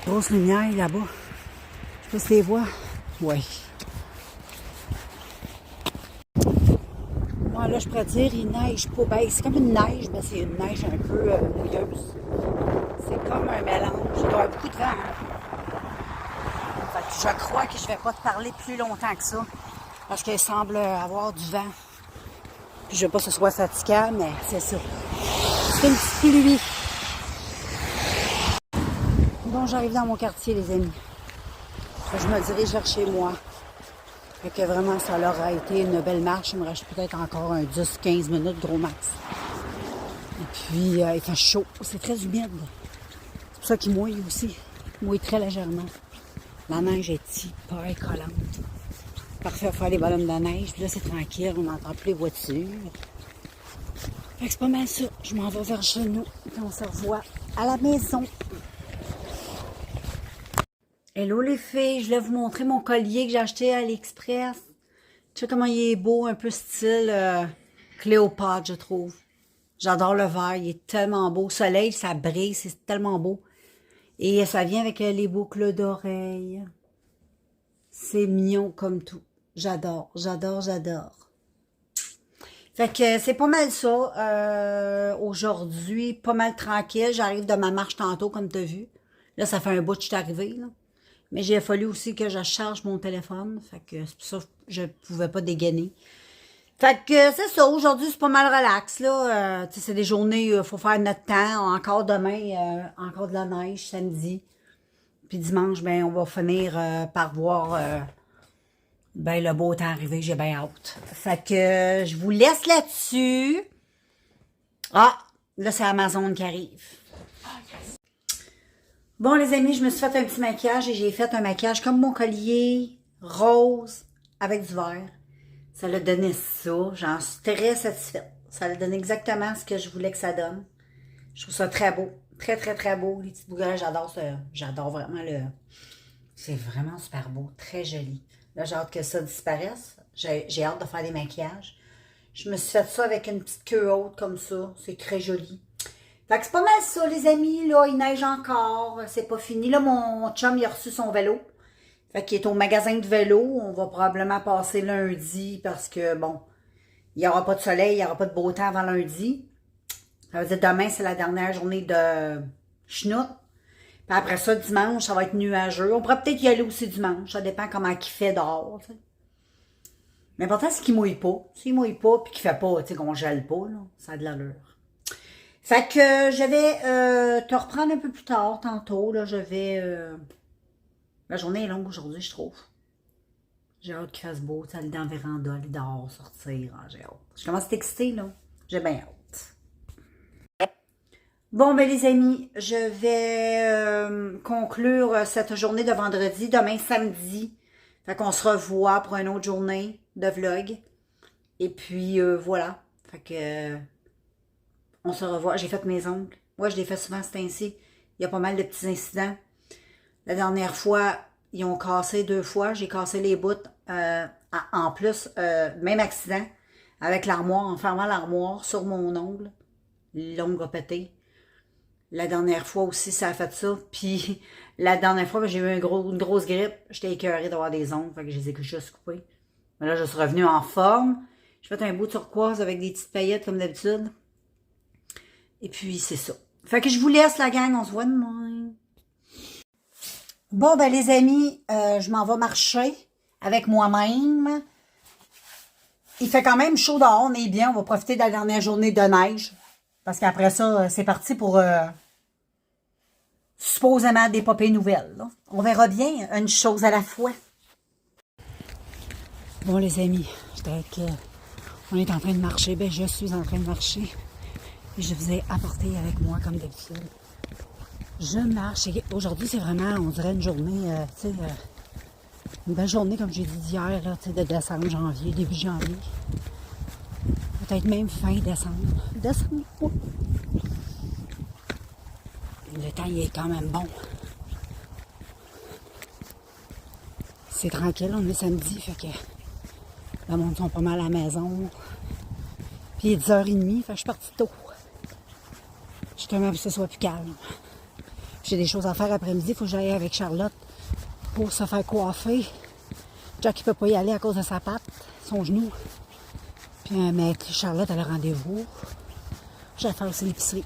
grosse lumière là-bas. Je sais pas si tu les vois. Oui. Moi, là, je pourrais dire, il neige pas. Ben, c'est comme une neige, mais c'est une neige un peu mouilleuse. C'est comme un mélange. Il doit y avoir beaucoup de vent. Fait que je crois que je vais pas te parler plus longtemps que ça. Parce qu'il semble avoir du vent. Puis je veux pas que ce soit fatigant, mais c'est ça. C'est une petite pluie. Bon, j'arrive dans mon quartier, les amis. Je me dirige vers chez moi. Fait que vraiment, ça leur a été une belle marche. Il me reste peut-être encore un 10-15 minutes, gros max. Et puis, il fait chaud. C'est très humide. C'est pour ça qu'il mouille aussi. Il mouille très légèrement. La neige est hyper collante. Parfait à faire les ballons de neige. Puis là, c'est tranquille. On n'entend plus les voitures. Fait que c'est pas mal ça. Je m'en vais vers chez nous. Puis on se revoit à la maison. Hello les filles, je voulais vous montrer mon collier que j'ai acheté à AliExpress. Tu sais comment il est beau, un peu style Cléopâtre, je trouve. J'adore le vert, il est tellement beau. Soleil, ça brille, c'est tellement beau. Et ça vient avec les boucles d'oreilles. C'est mignon comme tout. J'adore, j'adore, j'adore. Fait que c'est pas mal ça. Aujourd'hui, pas mal tranquille. J'arrive de ma marche tantôt, comme tu as vu. Là, ça fait un bout que je suis arrivée, là. Mais il a fallu aussi que je charge mon téléphone. Fait que c'est pour ça que je pouvais pas dégainer. Fait que c'est ça. Aujourd'hui, c'est pas mal relax, là. Tu sais, c'est des journées, il faut faire notre temps. Encore demain, encore de la neige, samedi. Puis dimanche, ben, on va finir par voir ben, le beau temps arriver. J'ai bien hâte. Fait que je vous laisse là-dessus. Ah, là, c'est Amazon qui arrive. Bon, les amis, je me suis fait un petit maquillage et j'ai fait un maquillage comme mon collier, rose, avec du vert. Ça l'a donné ça. J'en suis très satisfaite. Ça a donné exactement ce que je voulais que ça donne. Je trouve ça très beau. Très, très, très beau. Les petites boucles, j'adore ça. J'adore vraiment le... C'est vraiment super beau. Très joli. Là, j'ai hâte que ça disparaisse. J'ai hâte de faire des maquillages. Je me suis fait ça avec une petite queue haute comme ça. C'est très joli. Fait que c'est pas mal ça, les amis. Là, il neige encore. C'est pas fini. Là, mon chum, il a reçu son vélo. Fait qu'il est au magasin de vélo. On va probablement passer lundi parce que, bon, il n'y aura pas de soleil, il n'y aura pas de beau temps avant lundi. Ça veut dire demain, c'est la dernière journée de schnout. Puis après ça, dimanche, ça va être nuageux. On pourrait peut-être y aller aussi dimanche. Ça dépend comment il fait dehors, tu sais. Mais l'important, c'est qu'il mouille pas. S'il mouille pas, puis qu'il fait pas, tu sais, qu'on gèle pas, là, ça a de l'allure. Fait que je vais te reprendre un peu plus tard, tantôt. Là, je vais... La journée est longue aujourd'hui, je trouve. J'ai hâte qu'il fasse beau, tu sais, aller dans la véranda, aller dehors, sortir. Ah, j'ai hâte. Je commence à t'exciter, là. J'ai bien hâte. Bon, ben les amis, je vais conclure cette journée de vendredi, demain samedi. Fait qu'on se revoit pour une autre journée de vlog. Et puis, voilà. Fait que... on se revoit. J'ai fait mes ongles. Moi, je les fais souvent, c'est ainsi. Il y a pas mal de petits incidents. La dernière fois, ils ont cassé 2 fois. J'ai cassé les bouts. En plus, même accident avec l'armoire, en fermant l'armoire sur mon ongle. L'ongle a pété. La dernière fois aussi, ça a fait ça. Puis la dernière fois, j'ai eu une grosse grippe. J'étais écœurée d'avoir des ongles. Fait que je les ai juste coupés. Mais là, je suis revenue en forme. J'ai fait un bout de turquoise avec des petites paillettes comme d'habitude. Et puis, c'est ça. Fait que je vous laisse, la gang. On se voit demain. Bon, ben les amis, je m'en vais marcher avec moi-même. Il fait quand même chaud dehors, on est bien. On va profiter de la dernière journée de neige. Parce qu'après ça, c'est parti pour supposément des popées nouvelles. Là. On verra bien, une chose à la fois. Bon, les amis, on est en train de marcher. Ben, je suis en train de marcher. Et je vous ai apporté avec moi, comme d'habitude. Je marche. Aujourd'hui, c'est vraiment, on dirait une journée, tu sais, une belle journée, comme j'ai dit hier, là, tu sais, de décembre, janvier, début janvier. Peut-être même fin décembre. Décembre, oui. Le temps, il est quand même bon. C'est tranquille, on est samedi, fait que le monde sont pas mal à la maison. Puis il est 10h30, fait que je suis partie tôt. Justement, pour que ce soit plus calme. J'ai des choses à faire après-midi, il faut que j'aille avec Charlotte pour se faire coiffer. Jack, il peut pas y aller à cause de sa patte, son genou. Puis, mais Charlotte, elle a rendez-vous. Je vais faire aussi l'épicerie.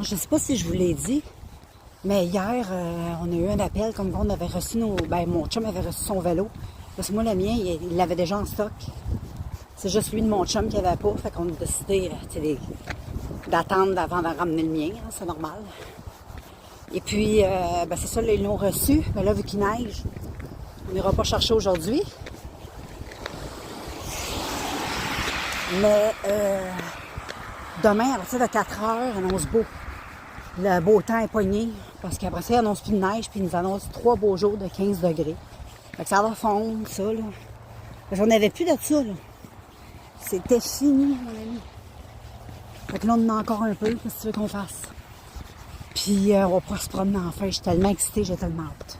Je ne sais pas si je vous l'ai dit, mais hier, on a eu un appel comme on avait reçu mon chum avait reçu son vélo. Parce que moi, le mien, il l'avait déjà en stock. C'est juste lui de mon chum qui avait pas. Fait qu'on a décidé d'attendre avant de ramener le mien. Hein, c'est normal. Et puis, ben c'est ça, là, ils l'ont reçu. Mais là, vu qu'il neige, on n'ira pas chercher aujourd'hui. Mais demain, à partir de 4h, annonce beau. Le beau temps est pogné. Parce qu'après ça, il annonce plus de neige. Puis il nous annonce 3 beaux jours de 15 degrés. Fait que ça va fondre, ça, là. J'en avais plus de ça, là. C'était fini, mon ami. Fait que là, on en a encore un peu. Qu'est-ce que tu veux qu'on fasse? Puis, on va pas se promener enfin. Je suis tellement excitée, j'ai tellement hâte.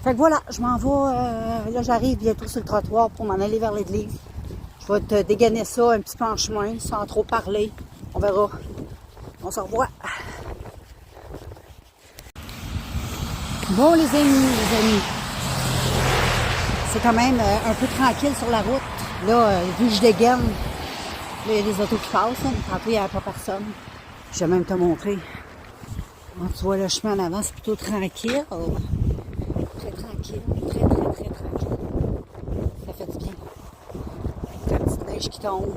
Fait que voilà, je m'en vais. Là, j'arrive bientôt sur le trottoir pour m'en aller vers l'église. Je vais te dégainer ça un petit peu en chemin, sans trop parler. On verra. On se revoit. Bon, les amis, c'est quand même un peu tranquille sur la route. Là, vu que je dégaine, là, il y a des autos qui passent. Hein. Tantôt, il n'y avait pas personne. Je vais même te montrer. Quand tu vois le chemin en avant, c'est plutôt tranquille. Très tranquille. Très tranquille. Ça fait du bien. Avec la petite neige qui tombe.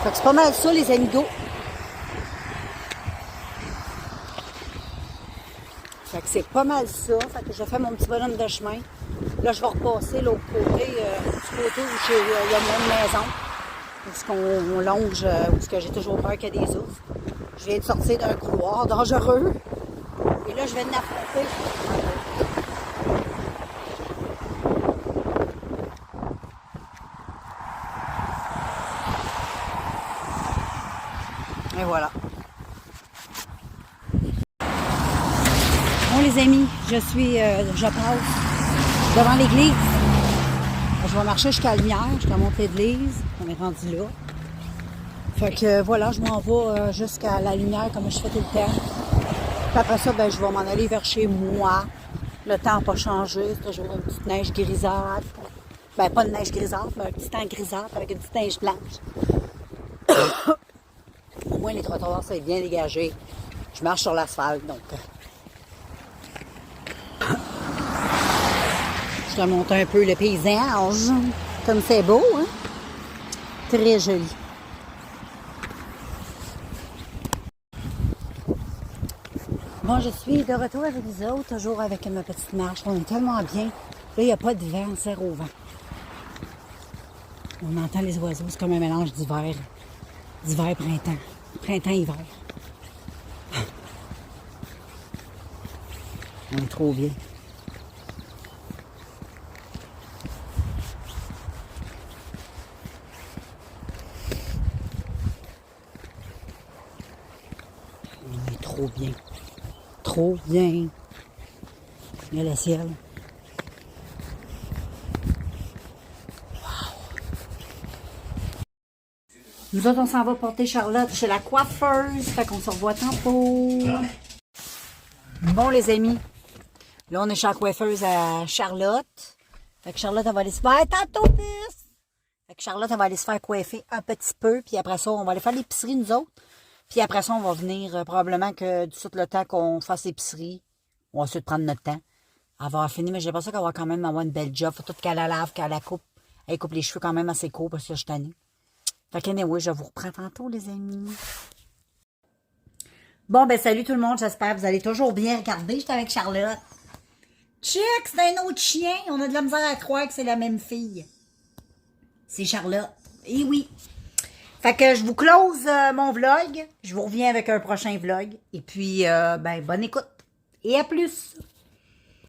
Fait que c'est pas mal ça, les amigos. Fait que c'est pas mal ça. Fait que je fais mon petit bonhomme de chemin. Là, je vais repasser l'autre côté, du côté où il y a mon maison. Où est-ce qu'on longe, où est-ce que j'ai toujours peur qu'il y ait des ours. Je viens de sortir d'un couloir dangereux. Et là, je vais l'affronter. Et voilà. Bon, les amis, je passe devant l'église. Je vais marcher jusqu'à la lumière, jusqu'à monter l'église. On est rendu là. Fait que voilà, je m'en vais jusqu'à la lumière comme je fais tout le temps. Puis après ça, ben, je vais m'en aller vers chez moi. Le temps n'a pas changé, c'est toujours une petite neige grisâtre. Ben, pas de neige grisâtre, mais un petit temps grisâtre avec une petite neige blanche. Au moins, les trottoirs, ça est bien dégagé. Je marche sur l'asphalte, donc. Je te montre un peu le paysage. Comme c'est beau, hein? Très joli. Bon, je suis de retour avec vous autres, toujours avec ma petite marche. On est tellement bien. Là, il n'y a pas de vent, zéro vent. On entend les oiseaux, c'est comme un mélange d'hiver. D'hiver, printemps. Printemps, hiver. On est trop bien. On est trop bien. Trop bien. Il y a le ciel. Nous autres, on s'en va porter Charlotte chez la coiffeuse. Fait qu'on se revoit tantôt. Bon, les amis. Là, on est chez la coiffeuse à Charlotte. Fait que Charlotte, elle va aller se faire tantôt, pisse. Fait que Charlotte, elle va aller se faire coiffer un petit peu. Puis après ça, on va aller faire l'épicerie, nous autres. Puis après ça, on va venir probablement que du tout le temps qu'on fasse l'épicerie, on va essayer de prendre notre temps. Elle va finir, mais j'ai pas ça qu'elle va quand même avoir une belle job. Faut tout qu'elle la lave, qu'elle la coupe. Elle coupe les cheveux quand même assez courts parce que je suis tannée. Fait que anyway, je vous reprends tantôt, les amis. Bon, ben salut tout le monde. J'espère que vous allez toujours bien regarder. J'étais avec Charlotte. Check, c'est un autre chien. On a de la misère à croire que c'est la même fille. C'est Charlotte. Eh oui. Fait que je vous close mon vlog. Je vous reviens avec un prochain vlog. Et puis, ben, bonne écoute. Et à plus.